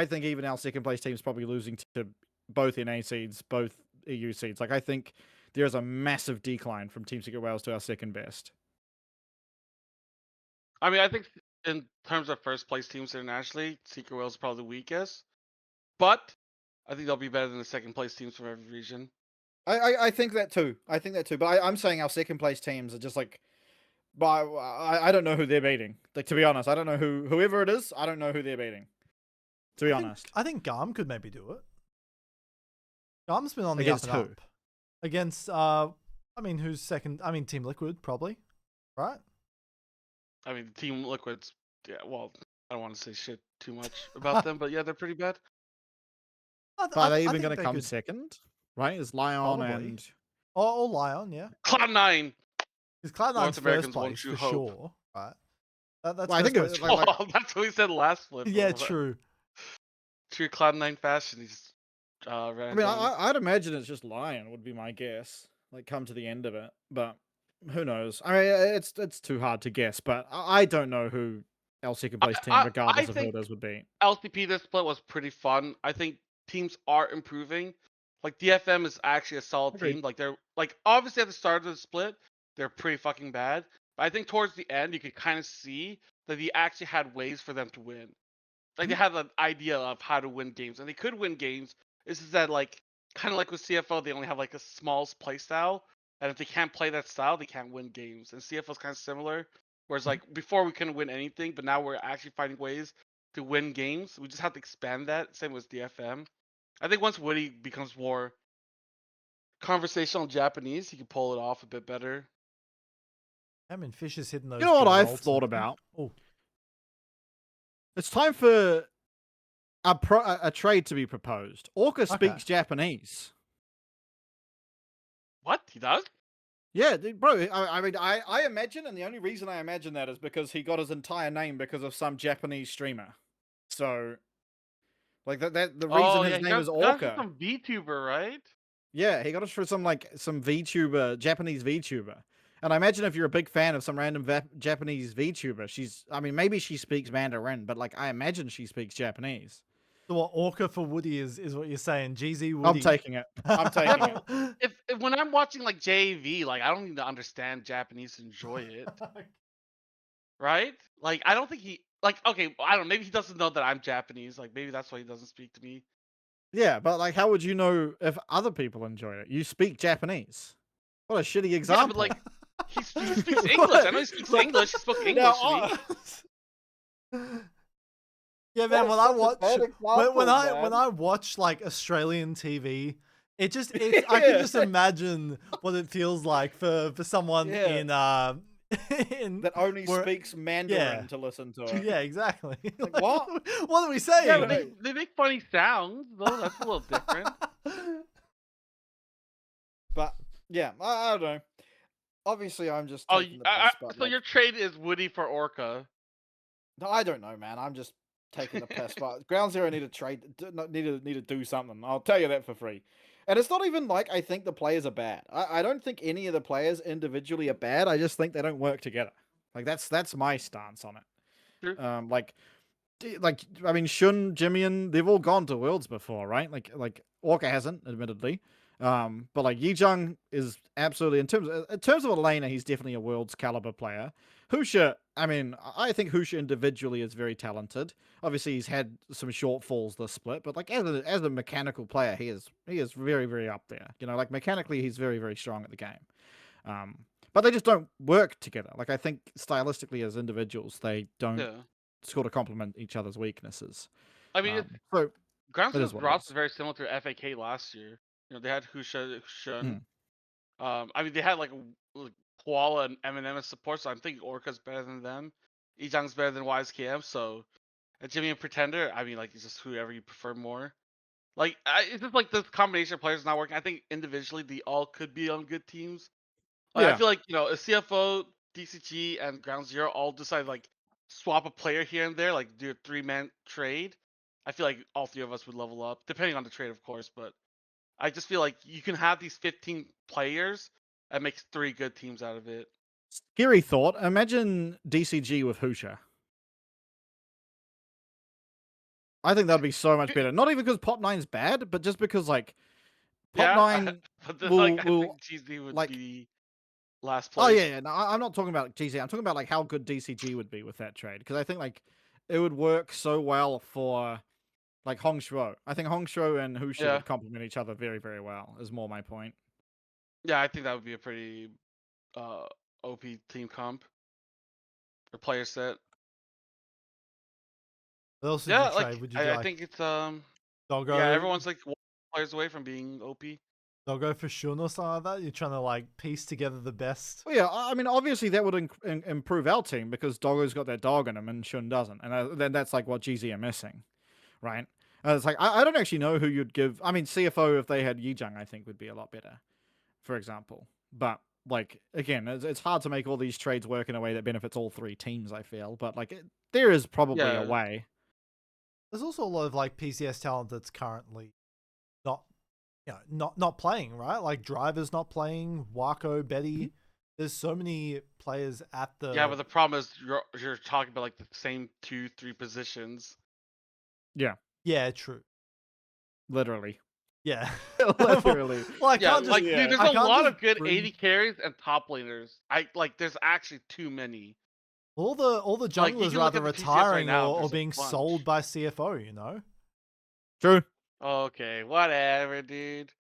Speaker 2: think even our second place team is probably losing to both NA seeds, both EU seeds. Like I think there is a massive decline from Team Secret Wales to our second best.
Speaker 3: I mean, I think in terms of first place teams internationally, Secret Wales is probably the weakest. But I think they'll be better than the second place teams from every region.
Speaker 2: I think that too. But I'm saying our second place teams are just like, but I don't know who they're beating. Like to be honest, I don't know whoever it is. I don't know who they're beating. To be honest,
Speaker 1: I think GAM could maybe do it. GAM's been on the
Speaker 2: against
Speaker 1: up and
Speaker 2: who?
Speaker 1: up. Against who's second? I mean, Team Liquid probably, right?
Speaker 3: I mean, Team Liquid's well, I don't want to say shit too much about them, but yeah, they're pretty bad.
Speaker 2: Are they even going to come second? Right? Is Lion
Speaker 1: probably.
Speaker 2: and
Speaker 1: or Lion, yeah.
Speaker 3: Cloud9.
Speaker 1: Because Cloud9's
Speaker 3: North
Speaker 1: first
Speaker 3: Americans
Speaker 1: place
Speaker 3: want you
Speaker 1: for
Speaker 3: hope.
Speaker 1: sure, right? That's
Speaker 2: well, I think
Speaker 1: place.
Speaker 3: That's what we said last flip.
Speaker 1: Yeah, true.
Speaker 3: True Cloud9 fashion. He's
Speaker 2: I mean, I'd imagine it's just Lion would be my guess. Like come to the end of it, but who knows? I mean, it's too hard to guess. But I don't know who our second place team, regardless of who it is, would be.
Speaker 3: LCP this split was pretty fun. I think teams are improving. Like DFM is actually a solid
Speaker 2: Agreed.
Speaker 3: team. Like they're like obviously at the start of the split, they're pretty fucking bad. But I think towards the end, you could kind of see that he actually had ways for them to win. Like they
Speaker 1: Hmm.
Speaker 3: had an idea of how to win games, and they could win games. It's just that like kind of like with CFO, they only have like a small play style, and if they can't play that style, they can't win games. And CFO is kind of similar. Whereas like before we couldn't win anything, but now we're actually finding ways to win games. We just have to expand that. Same with DFM. I think once Woody becomes more conversational Japanese, he can pull it off a bit better.
Speaker 1: I mean, Fish is hitting those.
Speaker 2: You know what
Speaker 1: good
Speaker 2: I've
Speaker 1: ults
Speaker 2: thought
Speaker 1: and-
Speaker 2: about?
Speaker 1: Oh,
Speaker 2: It's time for a trade to be proposed. Orca
Speaker 1: Okay.
Speaker 2: speaks Japanese.
Speaker 3: What he does?
Speaker 2: Yeah, bro. I imagine, and the only reason I imagine that is because he got his entire name because of some Japanese streamer. So, like the reason his name is
Speaker 3: got it from
Speaker 2: Orca.
Speaker 3: some VTuber, right?
Speaker 2: Yeah, he got it for some VTuber, Japanese VTuber. And I imagine if you're a big fan of some random Japanese VTuber, I mean, maybe she speaks Mandarin, but like I imagine she speaks Japanese.
Speaker 1: so what Orca for Woody is what you're saying? GZ Woody.
Speaker 2: I'm taking it. I'm taking it.
Speaker 3: If when I'm watching like JV, like I don't need to understand Japanese to enjoy it, right? Like I don't think he like okay, I don't know, maybe he doesn't know that I'm Japanese, like maybe that's why he doesn't speak to me.
Speaker 2: Yeah, but like, how would you know if other people enjoy it? You speak Japanese. What a shitty example.
Speaker 3: Yeah, but like he speaks English. I know he speaks English. He spoke English to me.
Speaker 1: Yeah, man. When I watch when
Speaker 2: man.
Speaker 1: I watch like Australian TV, I can just imagine what it feels like for someone
Speaker 2: Yeah.
Speaker 1: in
Speaker 2: that only
Speaker 1: where-
Speaker 2: speaks Mandarin
Speaker 1: yeah.
Speaker 2: to listen to it.
Speaker 1: Yeah, exactly.
Speaker 2: Like, what?
Speaker 1: What are we saying?
Speaker 3: Yeah, but they make funny sounds, though. That's a little different.
Speaker 2: But yeah, I don't know. Obviously, I'm just
Speaker 3: Oh,
Speaker 2: taking the piss, but,
Speaker 3: so
Speaker 2: like,
Speaker 3: your trade is Woody for Orca.
Speaker 2: no, I don't know, man. I'm just taking the piss. But Ground Zero need to trade, need to do something. I'll tell you that for free. And it's not even like I think the players are bad. I don't think any of the players individually are bad. I just think they don't work together. Like that's my stance on it.
Speaker 3: True.
Speaker 2: Like I mean, Shun, Jimian, they've all gone to Worlds before, right? Like Orca hasn't, admittedly. But like Yijang is absolutely in terms of a laner, he's definitely a Worlds caliber player. Husha, I mean, I think Husha individually is very talented. Obviously, he's had some shortfalls this split, but like as a mechanical player, he is very, very up there. You know, like mechanically, he's very, very strong at the game. But they just don't work together. Like I think stylistically as individuals, they don't sort of complement each other's weaknesses.
Speaker 3: I mean,
Speaker 2: so
Speaker 3: Ground
Speaker 2: it is
Speaker 3: Zero's
Speaker 2: what it
Speaker 3: drops
Speaker 2: is.
Speaker 3: is very similar to FAK last year. You know, they had Husha, Shun.
Speaker 2: Mhm.
Speaker 3: I mean, they had like Koala and Eminem as support, so I'm thinking Orca's better than them. Ijang's better than YSKM, so and Jimmy and Pretender, I mean, like it's just whoever you prefer more. Like, it's just like this combination of players not working. I think individually they all could be on good teams. Like, I feel like a CFO, DCG, and Ground Zero all decide like swap a player here and there, like do a 3-man trade. I feel like all three of us would level up, depending on the trade, of course. But I just feel like you can have these 15 players and make 3 good teams out of it.
Speaker 2: Scary thought. Imagine DCG with Husha. I think that'd be so much better. Not even because Pot 9's bad, but just because like Pot 9
Speaker 3: but then,
Speaker 2: will,
Speaker 3: like, I
Speaker 2: will
Speaker 3: think GZ would
Speaker 2: like
Speaker 3: be last
Speaker 2: oh
Speaker 3: place.
Speaker 2: yeah. No, I'm not talking about GZ. I'm talking about like how good DCG would be with that trade because I think like it would work so well for like Hongshuo. I think Hongshuo and Husha would complement each other very, very well. Is more my point.
Speaker 3: Yeah, I think that would be a pretty OP team comp or player set.
Speaker 1: What else did
Speaker 3: Yeah,
Speaker 1: you
Speaker 3: like
Speaker 1: trade? Would you
Speaker 3: I
Speaker 1: like
Speaker 3: think it's
Speaker 1: Doggo?
Speaker 3: yeah, everyone's like 1 players away from being OP.
Speaker 1: Doggo for Shun or something like that? You're trying to like piece together the best.
Speaker 2: Well, yeah, I mean, obviously that would improve our team because Doggo's got that dog in him and Shun doesn't, and then that's like what GZ are missing, right? It's like I don't actually know who you'd give. I mean, CFO if they had Yijang, I think would be a lot better, for example. But like again, it's hard to make all these trades work in a way that benefits all 3 teams. I feel, but like there is probably a way.
Speaker 1: There's also a lot of like PCS talent that's currently not playing, right? Like Driver's not playing, Wako, Betty. There's so many players at the
Speaker 3: Yeah, but the problem is you're talking about like the same 2-3 positions.
Speaker 2: Yeah.
Speaker 1: Yeah, true.
Speaker 2: Literally.
Speaker 1: Yeah.
Speaker 2: Literally.
Speaker 1: Well, I
Speaker 3: Yeah,
Speaker 1: can't just.
Speaker 3: like
Speaker 2: yeah.
Speaker 3: dude, there's
Speaker 1: I
Speaker 3: a
Speaker 1: can't
Speaker 3: lot
Speaker 1: just
Speaker 3: of good
Speaker 1: bring
Speaker 3: 80 carries and top laners. There's actually too many.
Speaker 1: all the
Speaker 3: Like you
Speaker 1: junglers
Speaker 3: can
Speaker 1: are
Speaker 3: look
Speaker 1: either
Speaker 3: at the TCS right
Speaker 1: retiring
Speaker 3: now.
Speaker 1: or
Speaker 3: There's a
Speaker 1: being sold
Speaker 3: bunch.
Speaker 1: by CFO. You know,
Speaker 2: True.
Speaker 3: Okay, whatever, dude.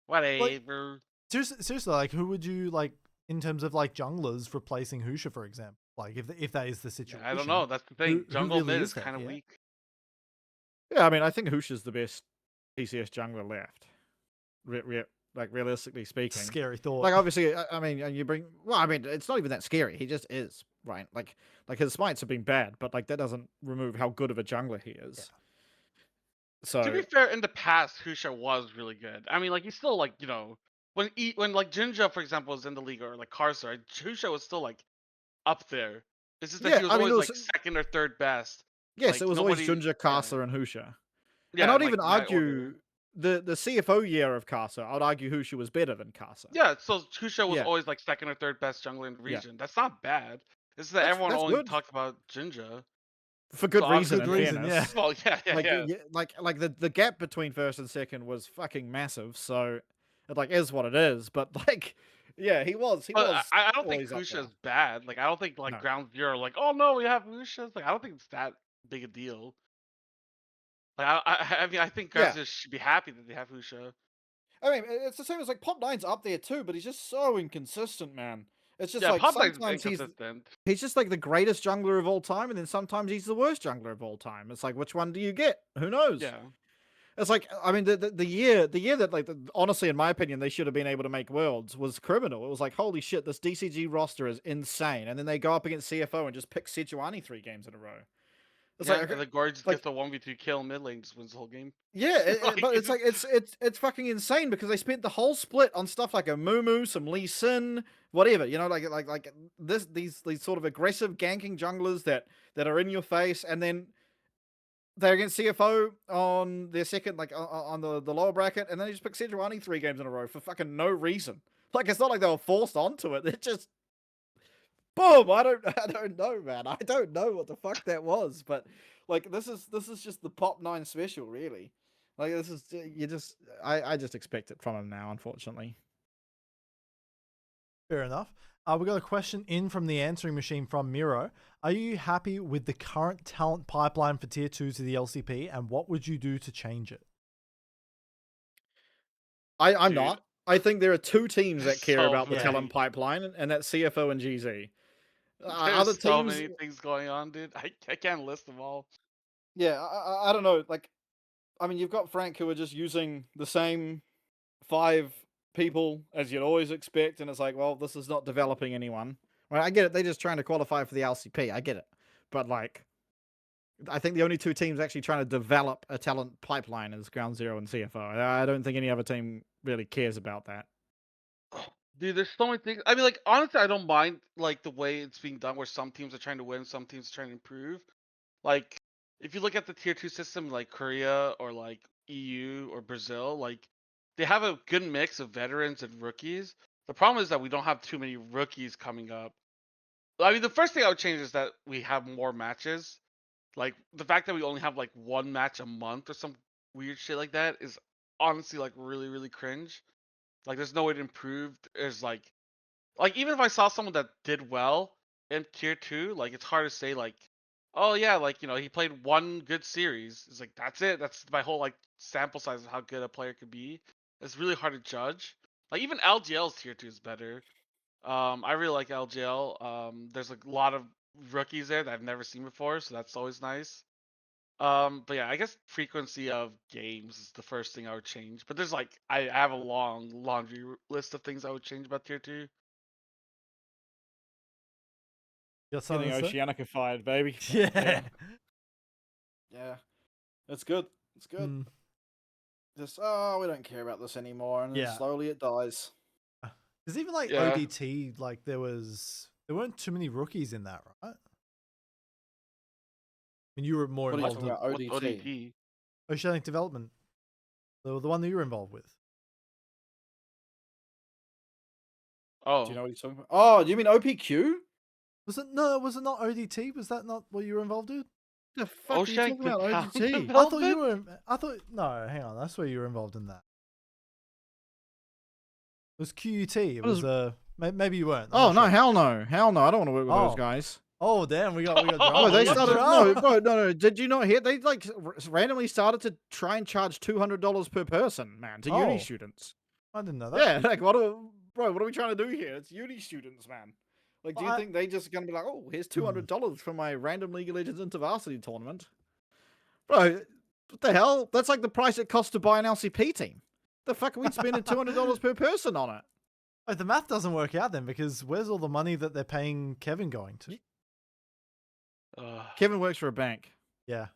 Speaker 1: like
Speaker 3: Whatever.
Speaker 1: seriously, like who would you like in terms of like junglers replacing Husha, for example? Like if that is the
Speaker 3: Yeah, I don't
Speaker 1: situation,
Speaker 3: know. That's the thing.
Speaker 1: who
Speaker 3: Jungle
Speaker 1: really
Speaker 3: mid
Speaker 1: is
Speaker 3: is
Speaker 1: there?
Speaker 3: kind of
Speaker 1: Yeah.
Speaker 3: weak.
Speaker 2: Yeah, I mean, I think Hoosh is the best TCS jungler left. Like realistically speaking,
Speaker 1: Scary thought.
Speaker 2: like obviously, I mean, and you bring. Well, I mean, it's not even that scary. He just is, right? Like his smites have been bad, but like that doesn't remove how good of a jungler he is.
Speaker 3: To be
Speaker 2: So
Speaker 3: fair, in the past, Husha was really good. I mean, like he's still like when like Jinja, for example, was in the league or like Karsa, Husha was still like up there. It's just that
Speaker 2: yeah,
Speaker 3: he was
Speaker 2: I mean,
Speaker 3: always like second or third best.
Speaker 2: yes,
Speaker 3: Like
Speaker 2: it was always
Speaker 3: nobody,
Speaker 2: Junja,
Speaker 3: yeah,
Speaker 2: Karsa, and Husha. And
Speaker 3: yeah,
Speaker 2: I'd
Speaker 3: and like
Speaker 2: even
Speaker 3: that order.
Speaker 2: argue the CFO year of Karsa. I'd argue Husha was better than Karsa.
Speaker 3: Yeah, so Husha was
Speaker 2: Yeah,
Speaker 3: always like second or third best jungler in the
Speaker 2: yeah,
Speaker 3: region. That's not bad. It's just that everyone
Speaker 2: that's
Speaker 3: only
Speaker 2: good
Speaker 3: talked about Jinja.
Speaker 2: for
Speaker 3: So
Speaker 2: good
Speaker 1: For
Speaker 2: reason.
Speaker 1: good
Speaker 2: In
Speaker 3: obviously,
Speaker 1: reason, yeah.
Speaker 2: fairness,
Speaker 3: well, yeah, yeah,
Speaker 2: like
Speaker 3: yeah.
Speaker 2: like the gap between first and second was fucking massive. So it like is what it is. But like, yeah, he was
Speaker 3: But I don't think
Speaker 2: always up there.
Speaker 3: Husha's bad. Like I don't think like
Speaker 2: No,
Speaker 3: Ground Zero like, oh no, we have Husha. Like I don't think it's that big a deal. Like I mean I think Ground
Speaker 2: yeah.
Speaker 3: Zero should be happy that they have Husha.
Speaker 2: I mean, it's the same as like Pop Nine's up there too, but he's just so inconsistent, man. It's just
Speaker 3: Yeah,
Speaker 2: like
Speaker 3: Pop Nine's
Speaker 2: sometimes
Speaker 3: inconsistent.
Speaker 2: he's just like the greatest jungler of all time, and then sometimes he's the worst jungler of all time. It's like which one do you get? Who knows?
Speaker 3: Yeah.
Speaker 2: It's like I mean the year that like honestly in my opinion they should have been able to make worlds was criminal. It was like holy shit, this DCG roster is insane, and then they go up against CFO and just pick Sejuani 3 games in a row. It's
Speaker 3: Yeah,
Speaker 2: like
Speaker 3: and the Gorge
Speaker 2: like
Speaker 3: gets a 1v2 kill mid lane, just wins the whole game.
Speaker 2: yeah,
Speaker 3: Like,
Speaker 2: but it's like it's fucking insane because they spent the whole split on stuff like a Mumu, some Lee Sin, whatever. You know, like these sort of aggressive ganking junglers that are in your face, and then they're against CFO on their second, like on the lower bracket, and then they just pick Sejuani 3 games in a row for fucking no reason. Like it's not like they were forced onto it. They're just boom. I don't know, man. I don't know what the fuck that was, but like this is just the Pop 9 special, really. Like this is you just I just expect it from him now, unfortunately.
Speaker 1: Fair enough. We got a question in from the answering machine from Miro. Are you happy with the current talent pipeline for Tier 2 to the LCP, and what would you do to change it?
Speaker 2: I'm
Speaker 3: dude,
Speaker 2: not. I think there are 2 teams that
Speaker 3: there's
Speaker 2: care
Speaker 3: so
Speaker 2: about the
Speaker 1: Yeah.
Speaker 2: talent
Speaker 3: many.
Speaker 2: pipeline, and that's CFO and GZ. Other
Speaker 3: There's so
Speaker 2: teams,
Speaker 3: many things going on, dude. I can't list them all.
Speaker 2: yeah, I don't know. Like, I mean, you've got Frank who are just using the same 5 people as you'd always expect, and it's like, well, this is not developing anyone. Well, I get it. They're just trying to qualify for the LCP. I get it, but like, I think the only 2 teams actually trying to develop a talent pipeline is Ground Zero and CFO. I don't think any other team really cares about that.
Speaker 3: Dude, there's so many things. I mean, like honestly, I don't mind like the way it's being done, where some teams are trying to win, some teams are trying to improve. Like, if you look at the tier 2 system, like Korea or like EU or Brazil, like they have a good mix of veterans and rookies. The problem is that we don't have too many rookies coming up. I mean, the first thing I would change is that we have more matches. Like the fact that we only have like one match a month or some weird shit like that is honestly like really really cringe. Like there's no way to improve. There's like even if I saw someone that did well in tier 2, like it's hard to say like, oh yeah, like he played one good series. It's like that's it. That's my whole like sample size of how good a player could be. It's really hard to judge. Like even LGL's tier 2 is better. I really like LGL. There's a lot of rookies there that I've never seen before, so that's always nice. But yeah, I guess frequency of games is the first thing I would change. But there's like I have a long laundry list of things I would change about tier 2.
Speaker 1: Got something
Speaker 2: Getting
Speaker 1: to say?
Speaker 2: oceanicified, baby.
Speaker 1: Yeah.
Speaker 2: Yeah. It's good. It's good.
Speaker 1: Mm,
Speaker 2: Just we don't care about this anymore, and then
Speaker 1: Yeah.
Speaker 2: slowly it dies.
Speaker 1: Because even like
Speaker 3: Yeah.
Speaker 1: ODT, like there weren't too many rookies in that, right? I mean, you were more
Speaker 2: What are you
Speaker 1: involved
Speaker 2: talking
Speaker 1: with
Speaker 2: about? ODT.
Speaker 3: ODT.
Speaker 1: Oceanic Development, the one that you were involved with.
Speaker 3: Oh.
Speaker 2: Do you know what he's talking about? Oh, do you mean OPQ?
Speaker 1: Was it not ODT? Was that not what you were involved with?
Speaker 2: The fuck are you
Speaker 3: Ocean
Speaker 2: talking about?
Speaker 3: town
Speaker 2: OGT?
Speaker 1: I thought you
Speaker 3: development?
Speaker 1: were. I thought no. Hang on. I swear you were involved in that. It was QUT. It
Speaker 2: What
Speaker 1: was
Speaker 2: is-
Speaker 1: Maybe you weren't. I'm
Speaker 2: Oh
Speaker 1: not
Speaker 2: no,
Speaker 1: sure.
Speaker 2: hell no, hell no! I don't want to work with those
Speaker 1: Oh.
Speaker 2: guys.
Speaker 1: Oh damn, we got
Speaker 3: Oh,
Speaker 1: drama.
Speaker 2: No, they
Speaker 1: We got
Speaker 2: started.
Speaker 1: drama.
Speaker 2: No. Did you not hear? They like randomly started to try and charge $200 per person, man, to uni
Speaker 1: Oh.
Speaker 2: students.
Speaker 1: I didn't know that.
Speaker 2: Yeah, like what are we trying to do here? It's uni students, man. Like, do you
Speaker 1: Well,
Speaker 2: think they just gonna be like, oh, here's $200 for my random League of Legends InterVarsity tournament? Bro, what the hell? That's like the price it costs to buy an LCP team. The fuck are we spending $200 per person on it?
Speaker 1: Oh, the math doesn't work out then because where's all the money that they're paying Kevin going to?
Speaker 2: Kevin works for a bank.
Speaker 1: Yeah.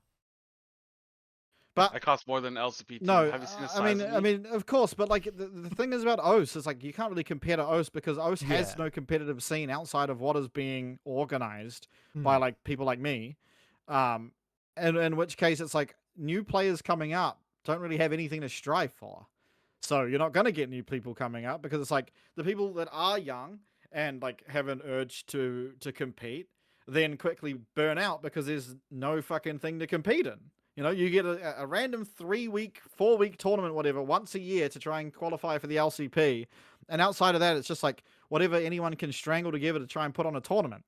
Speaker 2: But
Speaker 3: That costs more than LCP.
Speaker 2: no,
Speaker 3: Have you seen the size
Speaker 2: I
Speaker 3: of me?
Speaker 2: mean, of course, but like the thing is about OS is like you can't really compare to OS because OS has
Speaker 1: Yeah.
Speaker 2: no competitive scene outside of what is being organized
Speaker 1: Hmm.
Speaker 2: by like people like me. And in which case it's like new players coming up don't really have anything to strive for. So you're not going to get new people coming up because it's like the people that are young and like have an urge to compete then quickly burn out because there's no fucking thing to compete in. You know, you get a random 3-week, 4-week tournament, whatever, once a year to try and qualify for the LCP. And outside of that, it's just like whatever anyone can strangle together to try and put on a tournament,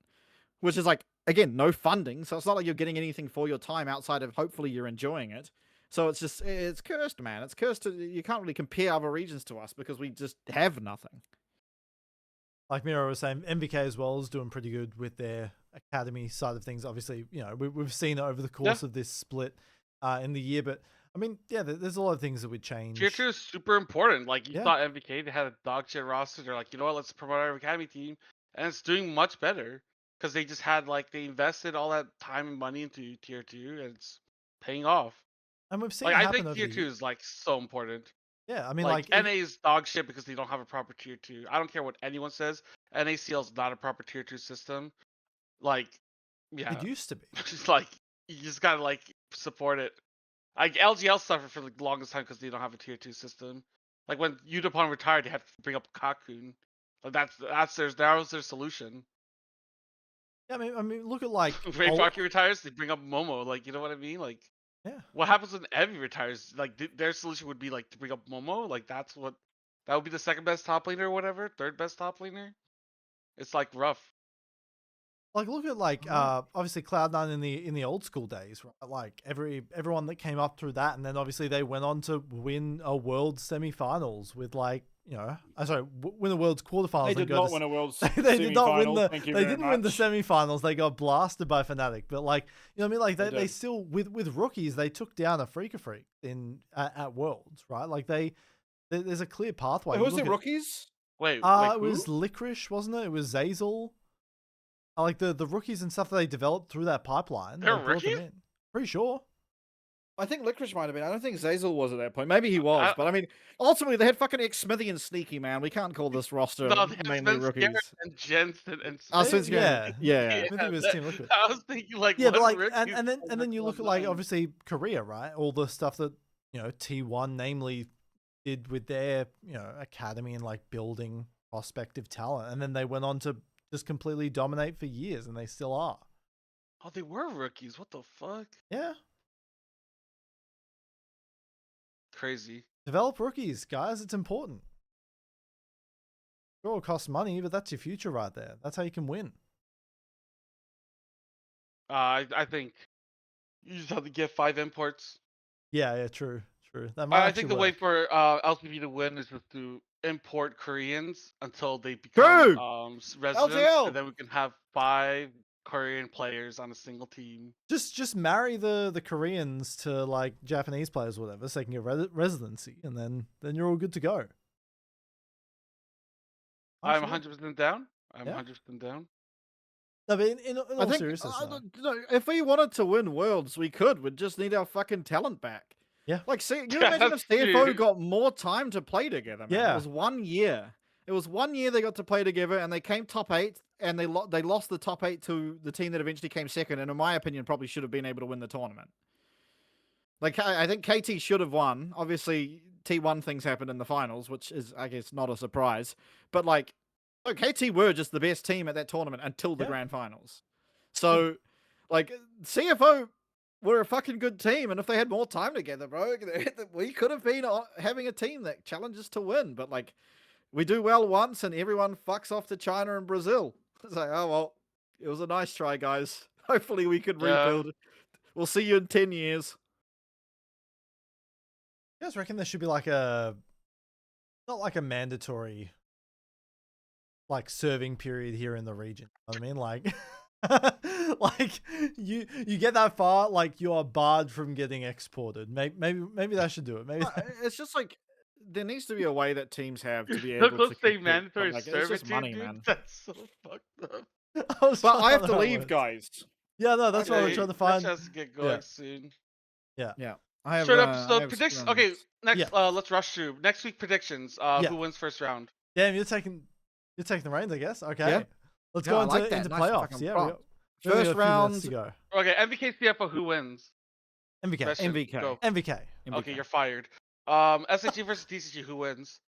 Speaker 2: which is like, again, no funding. So it's not like you're getting anything for your time outside of hopefully you're enjoying it. So it's just, it's cursed, man. It's cursed. You can't really compare other regions to us because we just have nothing.
Speaker 1: Like Miro was saying, MVK as well is doing pretty good with their academy side of things. Obviously, you know, we've seen it over the course of this split in the year. But I mean, yeah, there's a lot of things that would change.
Speaker 3: Tier 2 is super important. Like, you
Speaker 1: Yeah.
Speaker 3: thought MVK, they had a dog shit roster. They're like, you know what, let's promote our academy team. And it's doing much better because they just had, like, they invested all that time and money into Tier 2 and it's paying off.
Speaker 1: And we've seen
Speaker 3: Like,
Speaker 1: it
Speaker 3: I
Speaker 1: happen
Speaker 3: think
Speaker 1: over
Speaker 3: Tier
Speaker 1: the
Speaker 3: 2 is, like, so important.
Speaker 1: Yeah, I mean,
Speaker 3: Like,
Speaker 1: like
Speaker 3: NA's dog shit because they don't have a proper Tier 2. I don't care what anyone says. NACL is not a proper Tier 2 system. Like, yeah.
Speaker 1: it used to be.
Speaker 3: Just, like, you just gotta, like, support it. Like, LGL suffered for the longest time because they don't have a Tier 2 system. Like, when Udapon retired, they had to bring up Kakun. Like, that was their solution.
Speaker 1: Yeah, I mean, look at like
Speaker 3: When Rocky retires, they bring up Momo. Like, you know what I mean? Like,
Speaker 1: yeah.
Speaker 3: what happens when Evie retires? Like, their solution would be like to bring up Momo. Like, that would be the second best top laner or whatever, third best top laner. It's like rough.
Speaker 1: Like look at like obviously Cloud9 in the old school days, right? Like everyone that came up through that, and then obviously they went on to win a world semifinals with like, you know, win a world's quarterfinals.
Speaker 2: They did not win a world's
Speaker 1: they did not win
Speaker 2: semifinal.
Speaker 1: they didn't win the semifinals. They got blasted by Fnatic. But like, you know what I mean? Like they
Speaker 2: did.
Speaker 1: still with rookies they took down a Freak in at Worlds, right? Like there's a clear pathway.
Speaker 2: Who was it? Rookies?
Speaker 3: Wait,
Speaker 1: It was Licorice, wasn't it? It was Zazel. Like the rookies and stuff that they developed through that pipeline.
Speaker 3: They're
Speaker 1: they brought them
Speaker 3: rookies?
Speaker 1: in. Pretty sure.
Speaker 2: I think Licorice might have been. I don't think Zazel was at that point. Maybe he was, but I mean, ultimately they had fucking Smithy and Sneaky, man. We can't call this roster
Speaker 3: no, they had
Speaker 2: mainly
Speaker 3: Spence
Speaker 2: rookies.
Speaker 3: Garrett and Jensen and
Speaker 2: Since
Speaker 1: yeah.
Speaker 2: yeah.
Speaker 1: I think it was Team Liquid.
Speaker 3: I was thinking like,
Speaker 1: Yeah,
Speaker 3: what
Speaker 1: but like,
Speaker 3: rookies
Speaker 1: and then you look at like
Speaker 3: Cloud9?
Speaker 1: obviously Korea, right? All the stuff that, you know, T1 namely did with their, you know, academy and like building prospective talent, and then they went on to just completely dominate for years, and they still are.
Speaker 3: Oh, they were rookies. What the fuck?
Speaker 1: Yeah,
Speaker 3: Crazy.
Speaker 1: develop rookies, guys. It's important. Sure, it costs money, but that's your future right there. That's how you can win.
Speaker 3: I think you just have to get 5 imports.
Speaker 1: Yeah, true. That might
Speaker 3: I think the
Speaker 1: actually
Speaker 3: way
Speaker 1: work.
Speaker 3: for LCP to win is just to import Koreans until they become
Speaker 2: True!
Speaker 3: residents,
Speaker 2: LGL!
Speaker 3: and then we can have 5 Korean players on a single team.
Speaker 1: Just marry the Koreans to like Japanese players or whatever, so they can get residency, and then you're all good to go.
Speaker 3: I'm
Speaker 1: Actually,
Speaker 3: 100% down. I'm
Speaker 1: Yeah.
Speaker 3: 100% down.
Speaker 1: no, but in all
Speaker 2: I think
Speaker 1: seriousness, though,
Speaker 2: if we wanted to win Worlds, we could. We'd just need our fucking talent back.
Speaker 1: Yeah.
Speaker 2: Like, see, you
Speaker 3: Yeah,
Speaker 2: imagine if
Speaker 3: that's
Speaker 2: CFO
Speaker 3: true.
Speaker 2: got more time to play together, man.
Speaker 1: Yeah.
Speaker 2: It was 1 year. It was 1 year they got to play together, and they came top 8, and they lost the top 8 to the team that eventually came second, and in my opinion, probably should have been able to win the tournament. Like, I think KT should have won. Obviously, T1 things happened in the finals, which is, I guess, not a surprise. But, like, KT were just the best team at that tournament until the
Speaker 1: Yeah.
Speaker 2: grand finals. So, like, CFO we're a fucking good team, and if they had more time together, bro, we could have been having a team that challenges to win. But like, we do well once, and everyone fucks off to China and Brazil. It's like, oh well, it was a nice try, guys. Hopefully, we can rebuild. We'll see you in 10 years.
Speaker 1: You guys reckon there should be not like a mandatory like serving period here in the region? You know what I mean, like you get that far, like you are barred from getting exported. Maybe that should do it. Maybe
Speaker 2: it's just like there needs to be a way that teams have to be
Speaker 3: Look,
Speaker 2: able to
Speaker 3: let's say
Speaker 2: compete,
Speaker 3: mandatory
Speaker 2: like, it's
Speaker 3: servitude,
Speaker 2: just money,
Speaker 3: dude.
Speaker 2: man.
Speaker 3: That's so fucked up.
Speaker 2: But I have to leave, guys.
Speaker 1: Yeah, no, that's what we're trying to find.
Speaker 3: Rich has to get going soon.
Speaker 1: Yeah.
Speaker 2: I have
Speaker 3: short episode predictions.
Speaker 2: some-
Speaker 3: Okay, next. Let's rush through next week predictions. Who wins first round?
Speaker 1: Damn, you're taking the reins, I guess. Okay.
Speaker 2: Yeah.
Speaker 1: Let's
Speaker 2: Yeah,
Speaker 1: go
Speaker 2: I
Speaker 1: into,
Speaker 2: like that.
Speaker 1: into
Speaker 2: Nice
Speaker 1: playoffs.
Speaker 2: fucking
Speaker 1: Yeah.
Speaker 2: prompt.
Speaker 1: We got a
Speaker 2: First
Speaker 1: few minutes to
Speaker 2: round.
Speaker 1: go.
Speaker 3: Okay, MVK CFO. Who wins?
Speaker 1: MVK.
Speaker 3: Vestion,
Speaker 2: MVK.
Speaker 3: go.
Speaker 1: MVK.
Speaker 3: Okay, you're fired. SHG versus DCG. Who wins?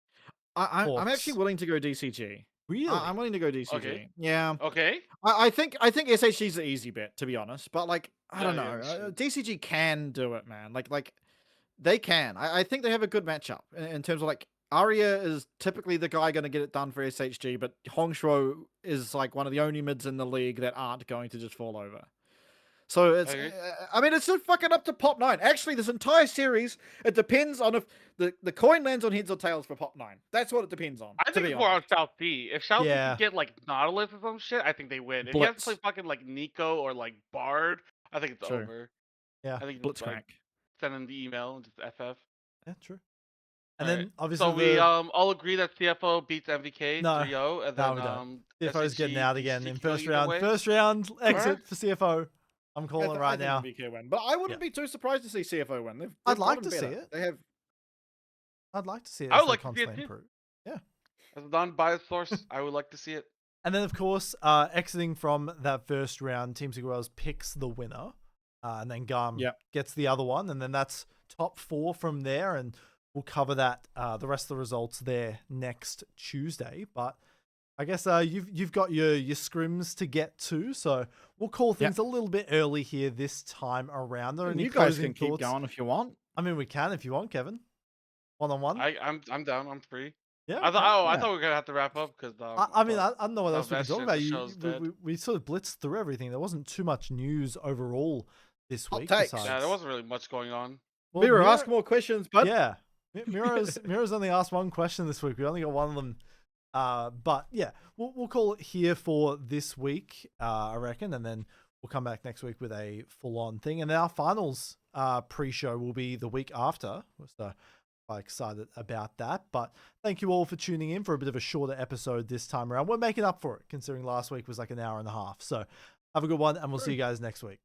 Speaker 2: I'm
Speaker 1: Hawks.
Speaker 2: actually willing to go DCG.
Speaker 1: Really?
Speaker 2: I'm willing to go DCG.
Speaker 3: Okay.
Speaker 2: Yeah.
Speaker 3: Okay.
Speaker 2: I think SHG's the easy bet, to be honest. But like, I don't
Speaker 3: Yeah,
Speaker 2: know. DCG can do it, man. Like they can. I think they have a good matchup in terms of like Arya is typically the guy going to get it done for SHG, but Hongshuo is like one of the only mids in the league that aren't going to just fall over. So it's, I mean, it's just fucking up to Pop 9. Actually, this entire series, it depends on if the coin lands on heads or tails for Pop 9. That's what it depends on.
Speaker 3: I think it's more on South D. If South D
Speaker 1: Yeah.
Speaker 3: can get like Nautilus or some shit, I think they win. If you have to play fucking like Nico or like Bard, I think it's
Speaker 2: True.
Speaker 3: over.
Speaker 1: Yeah.
Speaker 3: I think it's
Speaker 2: Blitzcrank.
Speaker 3: like send in the email and just FF.
Speaker 1: Yeah, true. And
Speaker 3: Alright.
Speaker 1: then obviously
Speaker 3: So we all agree that CFO beats MVK
Speaker 1: No.
Speaker 3: 3-0, and
Speaker 1: No,
Speaker 3: then
Speaker 1: we don't. CFO's
Speaker 3: SHG
Speaker 1: getting out again
Speaker 3: DCG
Speaker 1: in
Speaker 3: kill
Speaker 1: first
Speaker 3: either
Speaker 1: round.
Speaker 3: way.
Speaker 1: First round exit
Speaker 3: Alright.
Speaker 1: for CFO. I'm calling it right now.
Speaker 2: MVK win. But I wouldn't be too surprised to see CFO win. They've
Speaker 1: I'd like
Speaker 2: gotten
Speaker 1: to see
Speaker 2: better.
Speaker 1: it.
Speaker 2: They have.
Speaker 1: I'd like to see it.
Speaker 3: I
Speaker 1: as
Speaker 3: would
Speaker 1: they
Speaker 3: like to see it
Speaker 1: constantly
Speaker 3: too.
Speaker 1: improve. Yeah.
Speaker 3: As a non-biased source, I would like to see it.
Speaker 1: And then, of course, exiting from that first round, Team Sigurels picks the winner. And then GAM gets the other one. And then that's top 4 from there. And we'll cover that, the rest of the results there next Tuesday. But I guess you've got your scrims to get to. So we'll call things a little bit early here this time around. Are any
Speaker 2: You guys
Speaker 1: closing
Speaker 2: can keep
Speaker 1: thoughts?
Speaker 2: going if you want.
Speaker 1: I mean, we can if you want, Kevin. One-on-one.
Speaker 3: I'm down. I'm free.
Speaker 1: Yeah.
Speaker 3: I thought we were gonna have to wrap up because
Speaker 1: I mean, I don't know what else we can talk
Speaker 3: Vestion,
Speaker 1: about.
Speaker 3: the show's dead.
Speaker 1: We sort of blitzed through everything. There wasn't too much news overall this
Speaker 2: Hot
Speaker 1: week.
Speaker 2: takes.
Speaker 1: Besides,
Speaker 3: Yeah, there wasn't really much going on.
Speaker 1: Well,
Speaker 2: Mira, ask more questions, bud.
Speaker 1: Yeah, Mira's only asked one question this week. We only got one of them. But yeah, we'll call it here for this week, I reckon, and then we'll come back next week with a full-on thing. And then our finals pre-show will be the week after. So quite excited about that. But thank you all for tuning in for a bit of a shorter episode this time around. We're making up for it, considering last week was like an hour and a half. So have a good one, and we'll see you guys next week.